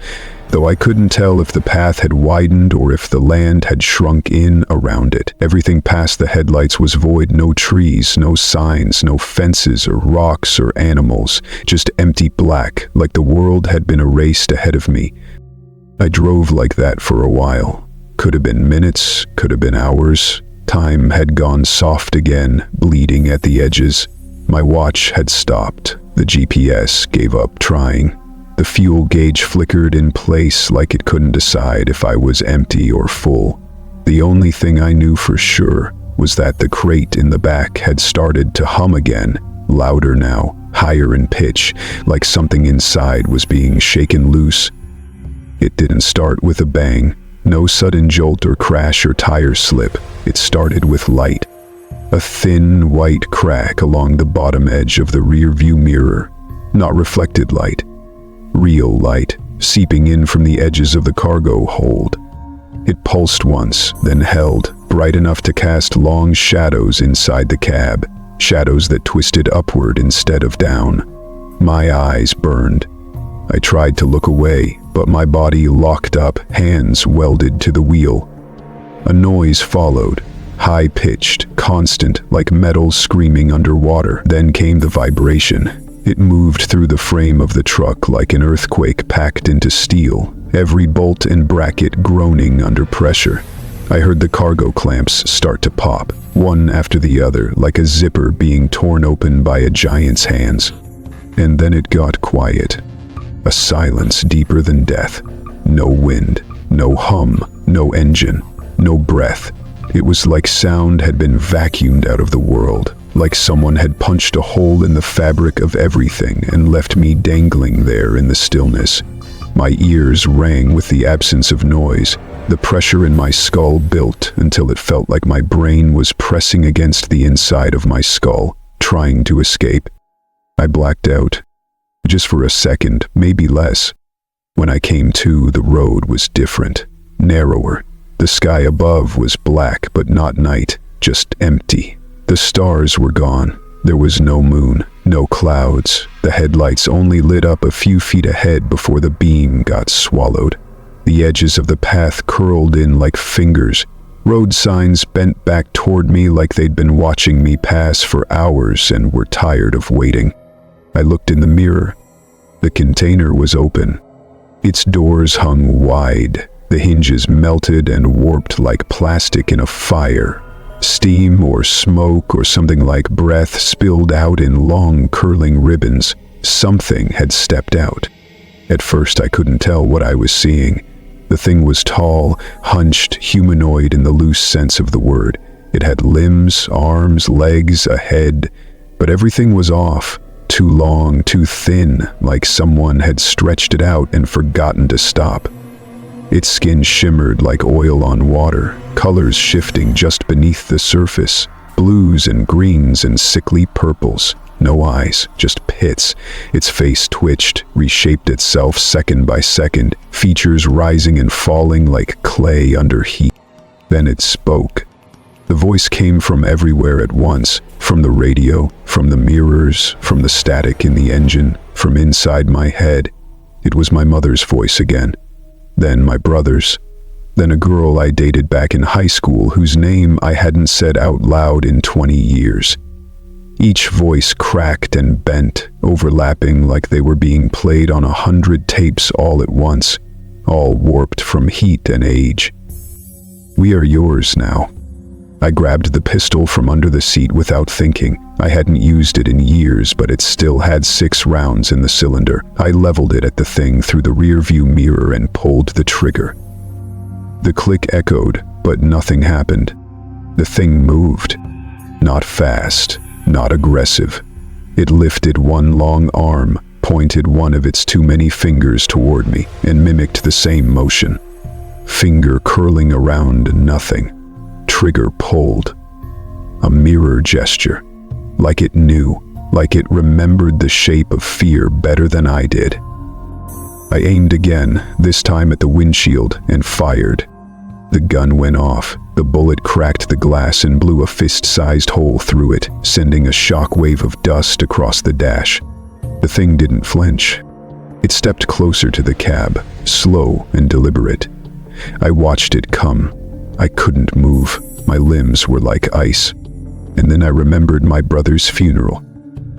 [SPEAKER 1] though I couldn't tell if the path had widened or if the land had shrunk in around it. Everything past the headlights was void, no trees, no signs, no fences or rocks or animals, just empty black, like the world had been erased ahead of me. I drove like that for a while. Could have been minutes, could have been hours. Time had gone soft again, bleeding at the edges. My watch had stopped. The GPS gave up trying. The fuel gauge flickered in place like it couldn't decide if I was empty or full. The only thing I knew for sure was that the crate in the back had started to hum again, louder now, higher in pitch, like something inside was being shaken loose. It didn't start with a bang. No sudden jolt or crash or tire slip. It started with light. A thin, white crack along the bottom edge of the rear-view mirror. Not reflected light. Real light, seeping in from the edges of the cargo hold. It pulsed once, then held, bright enough to cast long shadows inside the cab. Shadows that twisted upward instead of down. My eyes burned. I tried to look away, but my body locked up, hands welded to the wheel. A noise followed. High-pitched, constant, like metal screaming underwater. Then came the vibration. It moved through the frame of the truck like an earthquake packed into steel, every bolt and bracket groaning under pressure. I heard the cargo clamps start to pop, one after the other, like a zipper being torn open by a giant's hands. And then it got quiet. A silence deeper than death. No wind, no hum, no engine, no breath. It was like sound had been vacuumed out of the world, like someone had punched a hole in the fabric of everything and left me dangling there in the stillness. My ears rang with the absence of noise. The pressure in my skull built until it felt like my brain was pressing against the inside of my skull, trying to escape. I blacked out. Just for a second, maybe less. When I came to, the road was different, narrower. The sky above was black, but not night, just empty. The stars were gone. There was no moon, no clouds. The headlights only lit up a few feet ahead before the beam got swallowed. The edges of the path curled in like fingers. Road signs bent back toward me like they'd been watching me pass for hours and were tired of waiting. I looked in the mirror. The container was open. Its doors hung wide. The hinges melted and warped like plastic in a fire. Steam or smoke or something like breath spilled out in long curling ribbons. Something had stepped out. At first I couldn't tell what I was seeing. The thing was tall, hunched, humanoid in the loose sense of the word. It had limbs, arms, legs, a head, but everything was off. Too long, too thin, like someone had stretched it out and forgotten to stop. Its skin shimmered like oil on water, colors shifting just beneath the surface, blues and greens and sickly purples. No eyes, just pits. Its face twitched, reshaped itself second by second, features rising and falling like clay under heat. Then it spoke. The voice came from everywhere at once, from the radio, from the mirrors, from the static in the engine, from inside my head. It was my mother's voice again. Then my brother's. Then a girl I dated back in high school whose name I hadn't said out loud in 20 years. Each voice cracked and bent, overlapping like they were being played on 100 tapes all at once, all warped from heat and age. "We are yours now." I grabbed the pistol from under the seat without thinking. I hadn't used it in years, but it still had 6 rounds in the cylinder. I leveled it at the thing through the rear-view mirror and pulled the trigger. The click echoed, but nothing happened. The thing moved. Not fast, not aggressive. It lifted one long arm, pointed one of its too many fingers toward me and mimicked the same motion. Finger curling around nothing. Trigger pulled. A mirror gesture. Like it knew, like it remembered the shape of fear better than I did. I aimed again, this time at the windshield, and fired. The gun went off. The bullet cracked the glass and blew a fist-sized hole through it, sending a shockwave of dust across the dash. The thing didn't flinch. It stepped closer to the cab, slow and deliberate. I watched it come. I couldn't move. My limbs were like ice. And then I remembered my brother's funeral.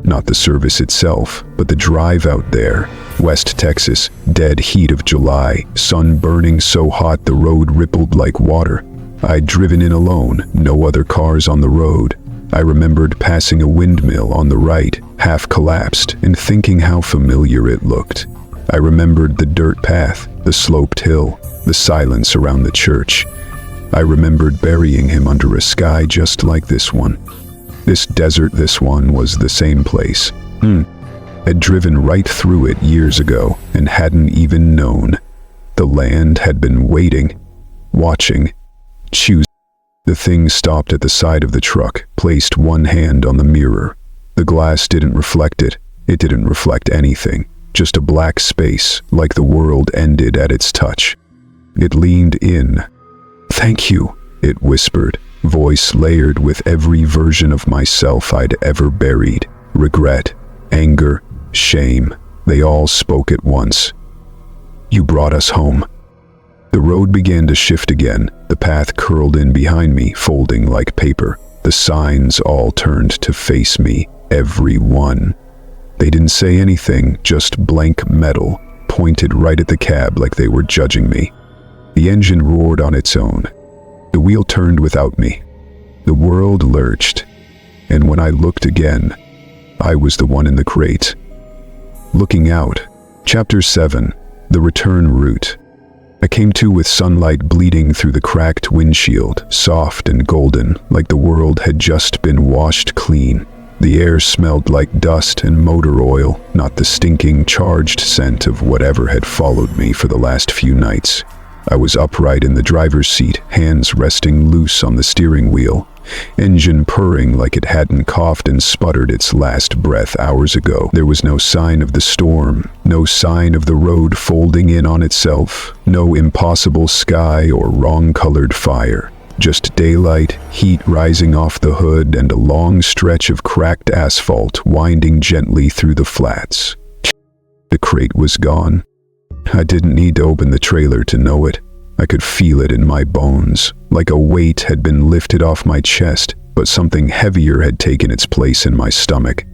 [SPEAKER 1] Not the service itself, but the drive out there. West Texas, dead heat of July, sun burning so hot the road rippled like water. I'd driven in alone, no other cars on the road. I remembered passing a windmill on the right, half collapsed, and thinking how familiar it looked. I remembered the dirt path, the sloped hill, the silence around the church. I remembered burying him under a sky just like this one. This desert, this one was the same place. Had driven right through it years ago and hadn't even known. The land had been waiting, watching, choosing. The thing stopped at the side of the truck, placed one hand on the mirror. The glass didn't reflect it. It didn't reflect anything. Just a black space, like the world ended at its touch. It leaned in. "Thank you," it whispered, voice layered with every version of myself I'd ever buried. Regret, anger, shame, they all spoke at once. "You brought us home." The road began to shift again. The path curled in behind me, folding like paper. The signs all turned to face me, every one. They didn't say anything, just blank metal, pointed right at the cab like they were judging me. The engine roared on its own. The wheel turned without me. The world lurched, and when I looked again, I was the one in the crate. Looking out. Chapter 7. The Return Route. I came to with sunlight bleeding through the cracked windshield, soft and golden, like the world had just been washed clean. The air smelled like dust and motor oil, not the stinking, charged scent of whatever had followed me for the last few nights. I was upright in the driver's seat, hands resting loose on the steering wheel, engine purring like it hadn't coughed and sputtered its last breath hours ago. There was no sign of the storm, no sign of the road folding in on itself, no impossible sky or wrong-colored fire. Just daylight, heat rising off the hood, and a long stretch of cracked asphalt winding gently through the flats. The crate was gone. I didn't need to open the trailer to know it. I could feel it in my bones, like a weight had been lifted off my chest, but something heavier had taken its place in my stomach.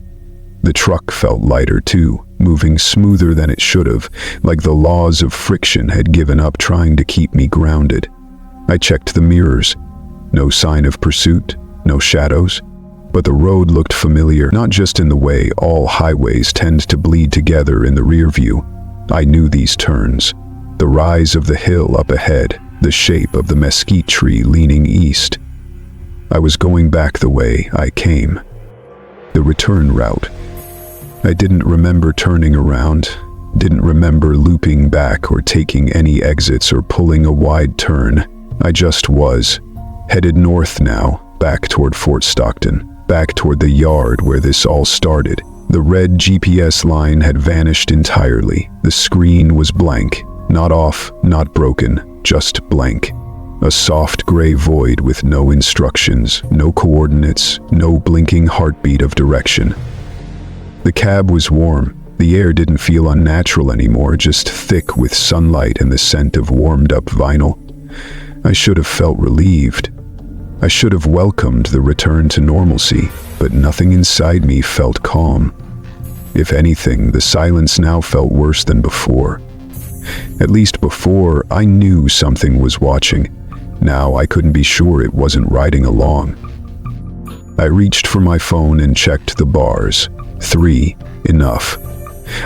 [SPEAKER 1] The truck felt lighter too, moving smoother than it should have, like the laws of friction had given up trying to keep me grounded. I checked the mirrors. No sign of pursuit, no shadows. But the road looked familiar, not just in the way all highways tend to bleed together in the rear view. I knew these turns. The rise of the hill up ahead, the shape of the mesquite tree leaning east. I was going back the way I came. The return route. I didn't remember turning around, didn't remember looping back or taking any exits or pulling a wide turn. I just was, headed north now, back toward Fort Stockton, back toward the yard where this all started. The red GPS line had vanished entirely. The screen was blank, not off, not broken, just blank. A soft gray void with no instructions, no coordinates, no blinking heartbeat of direction. The cab was warm. The air didn't feel unnatural anymore, just thick with sunlight and the scent of warmed-up vinyl. I should have felt relieved. I should have welcomed the return to normalcy, but nothing inside me felt calm. If anything, the silence now felt worse than before. At least before, I knew something was watching. Now I couldn't be sure it wasn't riding along. I reached for my phone and checked the bars. 3, enough.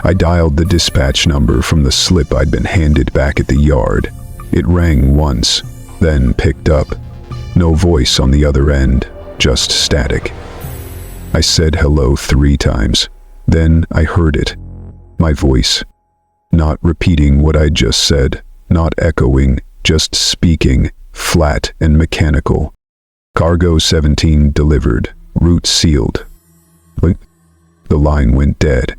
[SPEAKER 1] I dialed the dispatch number from the slip I'd been handed back at the yard. It rang once, then picked up. No voice on the other end, just static. I said hello 3 times. Then I heard it. My voice, not repeating what I just said, not echoing, just speaking, flat and mechanical. Cargo 17 delivered, route sealed. The line went dead.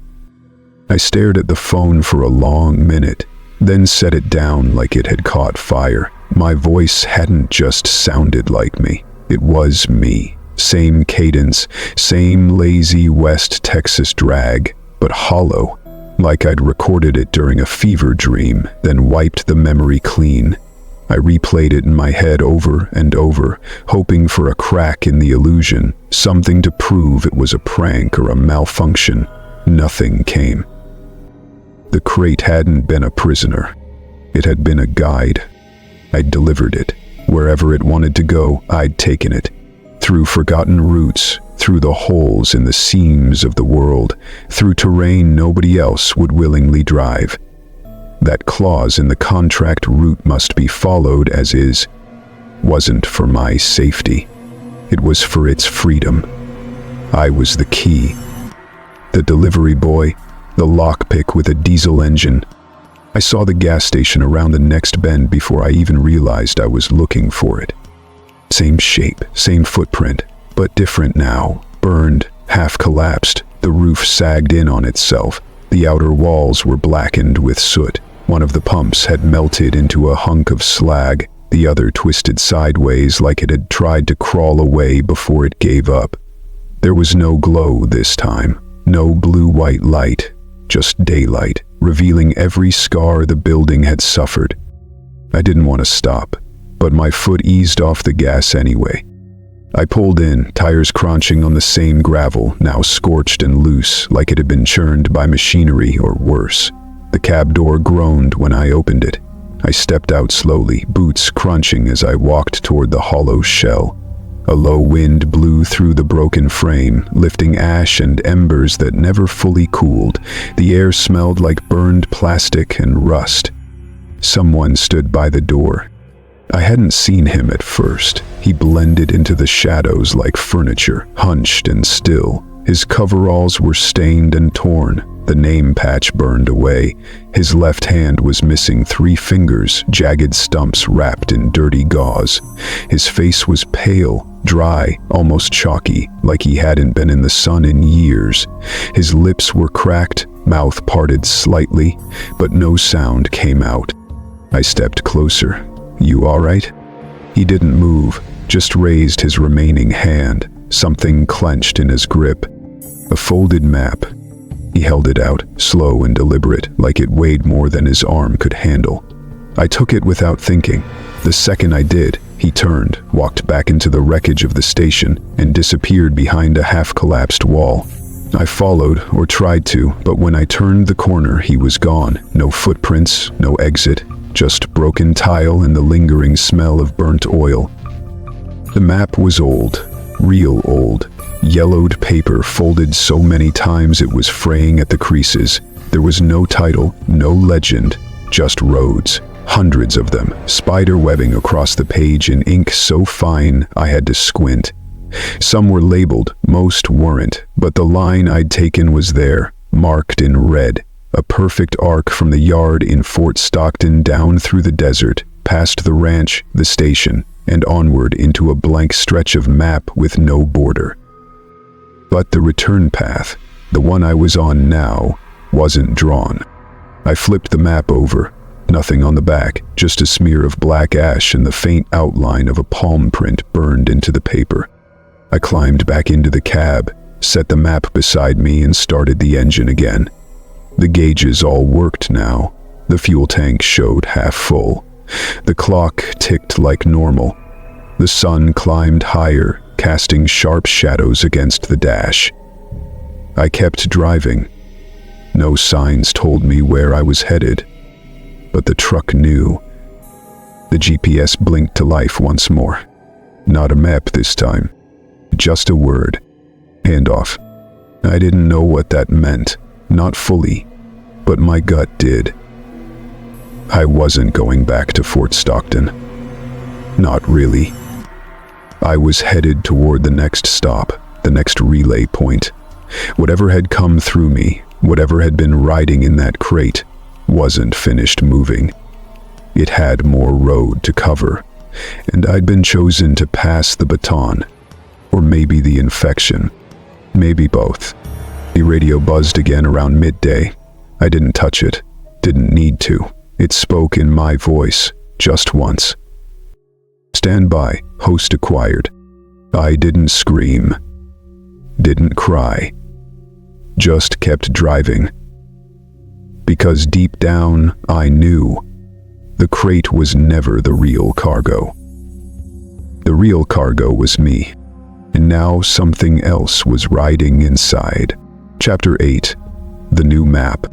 [SPEAKER 1] I stared at the phone for a long minute, then set it down like it had caught fire. My voice hadn't just sounded like me. It was me. Same cadence, same lazy West Texas drag, but hollow, like I'd recorded it during a fever dream, then wiped the memory clean. I replayed it in my head over and over, hoping for a crack in the illusion, something to prove it was a prank or a malfunction. Nothing came. The crate hadn't been a prisoner. It had been a guide. I'd delivered it. Wherever it wanted to go, I'd taken it. Through forgotten routes, through the holes in the seams of the world, through terrain nobody else would willingly drive. That clause in the contract route must be followed as is, wasn't for my safety. It was for its freedom. I was the key. The delivery boy, the lockpick with a diesel engine. I saw the gas station around the next bend before I even realized I was looking for it. Same shape, same footprint, but different now. Burned, half collapsed, the roof sagged in on itself. The outer walls were blackened with soot. One of the pumps had melted into a hunk of slag, the other twisted sideways like it had tried to crawl away before it gave up. There was no glow this time, no blue-white light, just daylight, revealing every scar the building had suffered. I didn't want to stop, but my foot eased off the gas anyway. I pulled in, tires crunching on the same gravel, now scorched and loose, like it had been churned by machinery or worse. The cab door groaned when I opened it. I stepped out slowly, boots crunching as I walked toward the hollow shell. A low wind blew through the broken frame, lifting ash and embers that never fully cooled. The air smelled like burned plastic and rust. Someone stood by the door. I hadn't seen him at first. He blended into the shadows like furniture, hunched and still. His coveralls were stained and torn, the name patch burned away. His left hand was missing 3 fingers, jagged stumps wrapped in dirty gauze. His face was pale, dry, almost chalky, like he hadn't been in the sun in years. His lips were cracked, mouth parted slightly, but no sound came out. I stepped closer. "You all right?" He didn't move, just raised his remaining hand, something clenched in his grip. A folded map. He held it out, slow and deliberate, like it weighed more than his arm could handle. I took it without thinking. The second I did, he turned, walked back into the wreckage of the station, and disappeared behind a half-collapsed wall. I followed, or tried to, but when I turned the corner, he was gone. No footprints, no exit, just broken tile and the lingering smell of burnt oil. The map was old, real old. Yellowed paper folded so many times it was fraying at the creases. There was no title, no legend, just roads. Hundreds of them, spider webbing across the page in ink so fine I had to squint. Some were labeled, most weren't, but the line I'd taken was there, marked in red. A perfect arc from the yard in Fort Stockton down through the desert, past the ranch, the station, and onward into a blank stretch of map with no border. But the return path, the one I was on now, wasn't drawn. I flipped the map over. Nothing on the back, just a smear of black ash and the faint outline of a palm print burned into the paper. I climbed back into the cab, set the map beside me and started the engine again. The gauges all worked now. The fuel tank showed half full. The clock ticked like normal. The sun climbed higher, casting sharp shadows against the dash. I kept driving. No signs told me where I was headed, but the truck knew. The GPS blinked to life once more. Not a map this time, just a word. Handoff. I didn't know what that meant, not fully, but my gut did. I wasn't going back to Fort Stockton. Not really. I was headed toward the next stop, the next relay point. Whatever had come through me, Whatever had been riding in that crate wasn't finished moving. It had more road to cover, and I'd been chosen to pass the baton. Or maybe the infection. Maybe both. The radio buzzed again around midday. I didn't touch it. Didn't need to. It spoke in my voice, just once. "Stand by, host acquired." I didn't scream. Didn't cry. Just kept driving. Because deep down, I knew the crate was never the real cargo. The real cargo was me, and now something else was riding inside. Chapter 8. The New Map.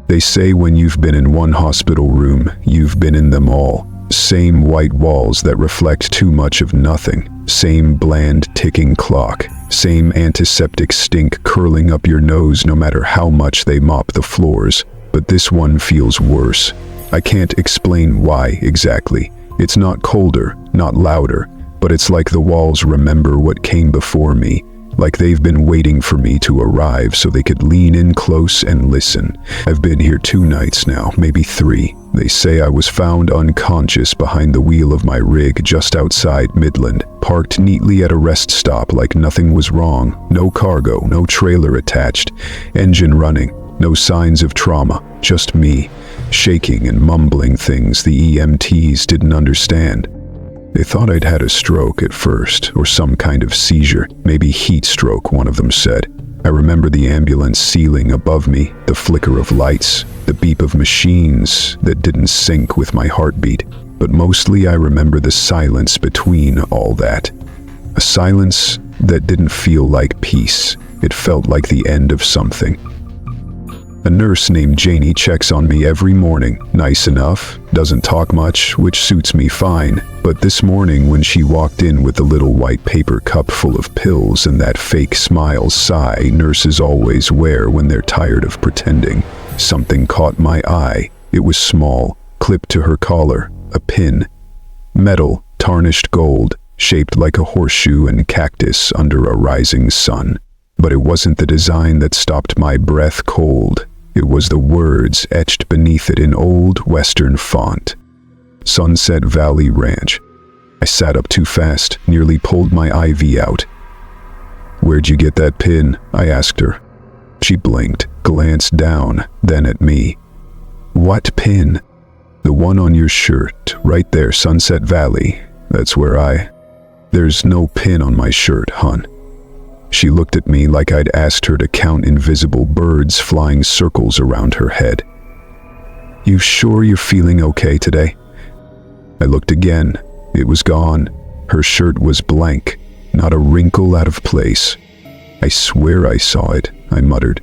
[SPEAKER 1] They say when you've been in one hospital room, you've been in them all. Same white walls that reflect too much of nothing. Same bland ticking clock. Same antiseptic stink curling up your nose no matter how much they mop the floors. But this one feels worse. I can't explain why exactly. It's not colder, not louder, but it's like the walls remember what came before me. Like they've been waiting for me to arrive so they could lean in close and listen. I've been here 2 nights now, maybe 3. They say I was found unconscious behind the wheel of my rig just outside Midland, parked neatly at a rest stop like nothing was wrong. No cargo, no trailer attached, engine running, no signs of trauma, just me, shaking and mumbling things the EMTs didn't understand. They thought I'd had a stroke at first, or some kind of seizure, maybe heat stroke, one of them said. I remember the ambulance ceiling above me, the flicker of lights, the beep of machines that didn't sync with my heartbeat. But mostly I remember the silence between all that. A silence that didn't feel like peace. It felt like the end of something. A nurse named Janie checks on me every morning. Nice enough, doesn't talk much, which suits me fine. But this morning when she walked in with the little white paper cup full of pills and that fake smile sigh nurses always wear when they're tired of pretending, something caught my eye. It was small, clipped to her collar, a pin. Metal, tarnished gold, shaped like a horseshoe and cactus under a rising sun. But it wasn't the design that stopped my breath cold. It was the words etched beneath it in old Western font. Sunset Valley Ranch. I sat up too fast, nearly pulled my IV out. "Where'd you get that pin?" I asked her. She blinked, glanced down, then at me. "What pin?" "The one on your shirt, right there, Sunset Valley. That's where There's no pin on my shirt, hon." She looked at me like I'd asked her to count invisible birds flying circles around her head. "You sure you're feeling okay today?" I looked again. It was gone. Her shirt was blank, not a wrinkle out of place. "I swear I saw it," I muttered.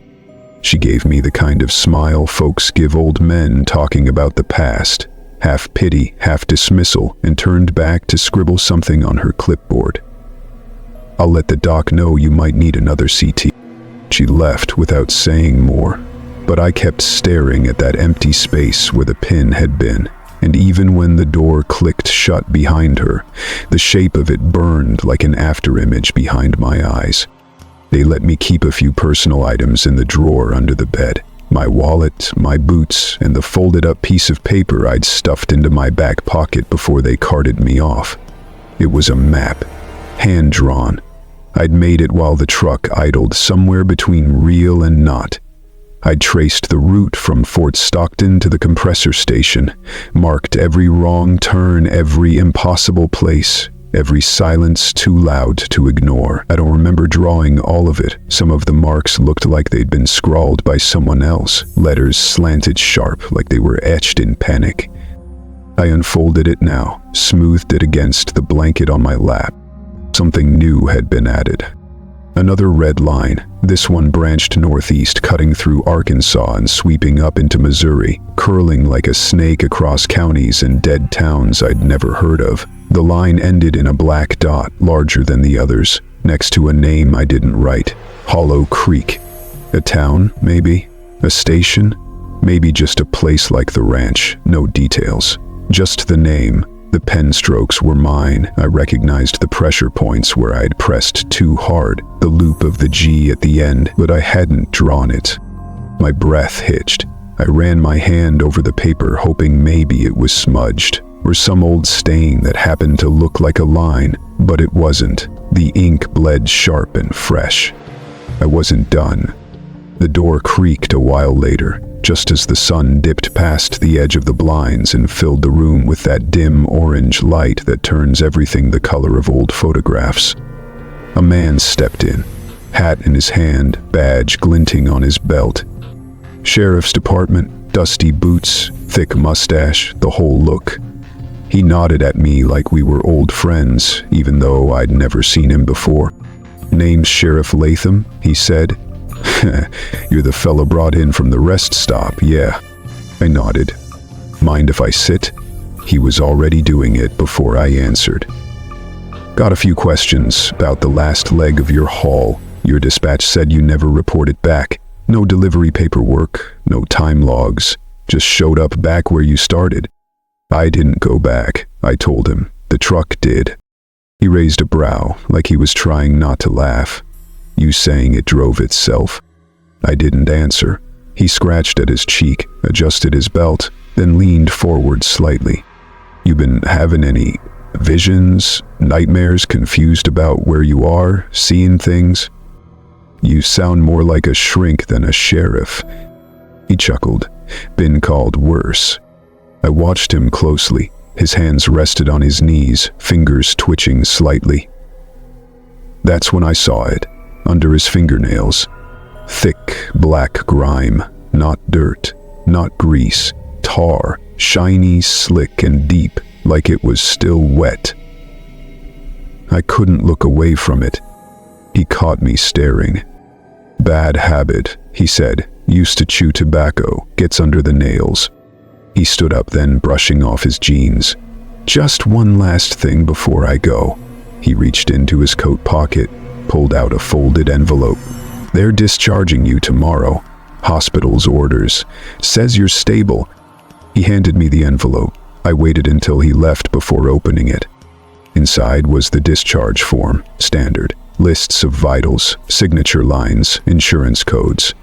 [SPEAKER 1] She gave me the kind of smile folks give old men talking about the past, half pity, half dismissal, and turned back to scribble something on her clipboard. "I'll let the doc know you might need another CT." She left without saying more, but I kept staring at that empty space where the pin had been, and even when the door clicked shut behind her, the shape of it burned like an afterimage behind my eyes. They let me keep a few personal items in the drawer under the bed. My wallet, my boots, and the folded-up piece of paper I'd stuffed into my back pocket before they carted me off. It was a map, hand-drawn. I'd made it while the truck idled somewhere between real and not. I'd traced the route from Fort Stockton to the compressor station, marked every wrong turn, every impossible place, every silence too loud to ignore. I don't remember drawing all of it. Some of the marks looked like they'd been scrawled by someone else, letters slanted sharp like they were etched in panic. I unfolded it now, smoothed it against the blanket on my lap. Something new had been added. Another red line, this one branched northeast, cutting through Arkansas and sweeping up into Missouri, curling like a snake across counties and dead towns I'd never heard of. The line ended in a black dot, larger than the others, next to a name I didn't write. Hollow Creek. A town, maybe? A station? Maybe just a place like the ranch. No details. Just the name. The pen strokes were mine. I recognized the pressure points where I'd pressed too hard, the loop of the G at the end, but I hadn't drawn it. My breath hitched. I ran my hand over the paper, hoping maybe it was smudged, or some old stain that happened to look like a line, but it wasn't. The ink bled sharp and fresh. I wasn't done. The door creaked a while later, just as the sun dipped past the edge of the blinds and filled the room with that dim orange light that turns everything the color of old photographs. A man stepped in, hat in his hand, badge glinting on his belt. Sheriff's department, dusty boots, thick mustache, the whole look. He nodded at me like we were old friends, even though I'd never seen him before. "Name's Sheriff Latham," he said. "You're the fella brought in from the rest stop, yeah." I nodded. "Mind if I sit?" He was already doing it before I answered. "Got a few questions about the last leg of your haul. Your dispatch said you never reported back. No delivery paperwork, no time logs. Just showed up back where you started." "I didn't go back," I told him. "The truck did." He raised a brow, like he was trying not to laugh. "You saying it drove itself?" I didn't answer. He scratched at his cheek, adjusted his belt, then leaned forward slightly. "You been having any visions, nightmares, confused about where you are, seeing things?" "You sound more like a shrink than a sheriff." He chuckled. "Been called worse." I watched him closely. His hands rested on his knees, fingers twitching slightly. That's when I saw it, under his fingernails. Thick, black grime, not dirt, not grease, tar, shiny, slick, and deep, like it was still wet. I couldn't look away from it. He caught me staring. "Bad habit," he said. "Used to chew tobacco, gets under the nails." He stood up then, brushing off his jeans. "Just one last thing before I go." He reached into his coat pocket, pulled out a folded envelope. "They're discharging you tomorrow. Hospital's orders. Says you're stable." He handed me the envelope. I waited until he left before opening it. Inside was the discharge form, standard. Lists of vitals, signature lines, insurance codes.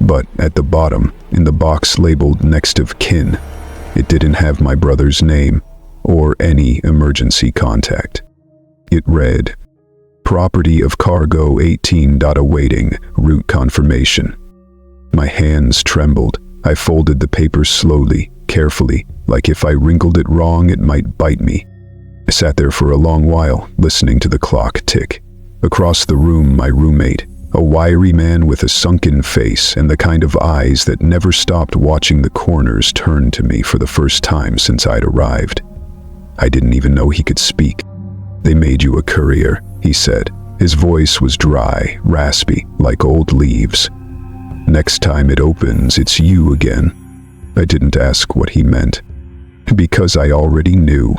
[SPEAKER 1] But at the bottom, in the box labeled next of kin, it didn't have my brother's name or any emergency contact. It read, "Property of cargo 18. Awaiting route confirmation." My hands trembled. I folded the paper slowly, carefully, like if I wrinkled it wrong it might bite me. I sat there for a long while, listening to the clock tick. Across the room, my roommate, a wiry man with a sunken face and the kind of eyes that never stopped watching the corners, turned to me for the first time since I'd arrived. I didn't even know he could speak. "They made you a courier," he said. His voice was dry, raspy, like old leaves. "Next time it opens, it's you again." I didn't ask what he meant, because I already knew.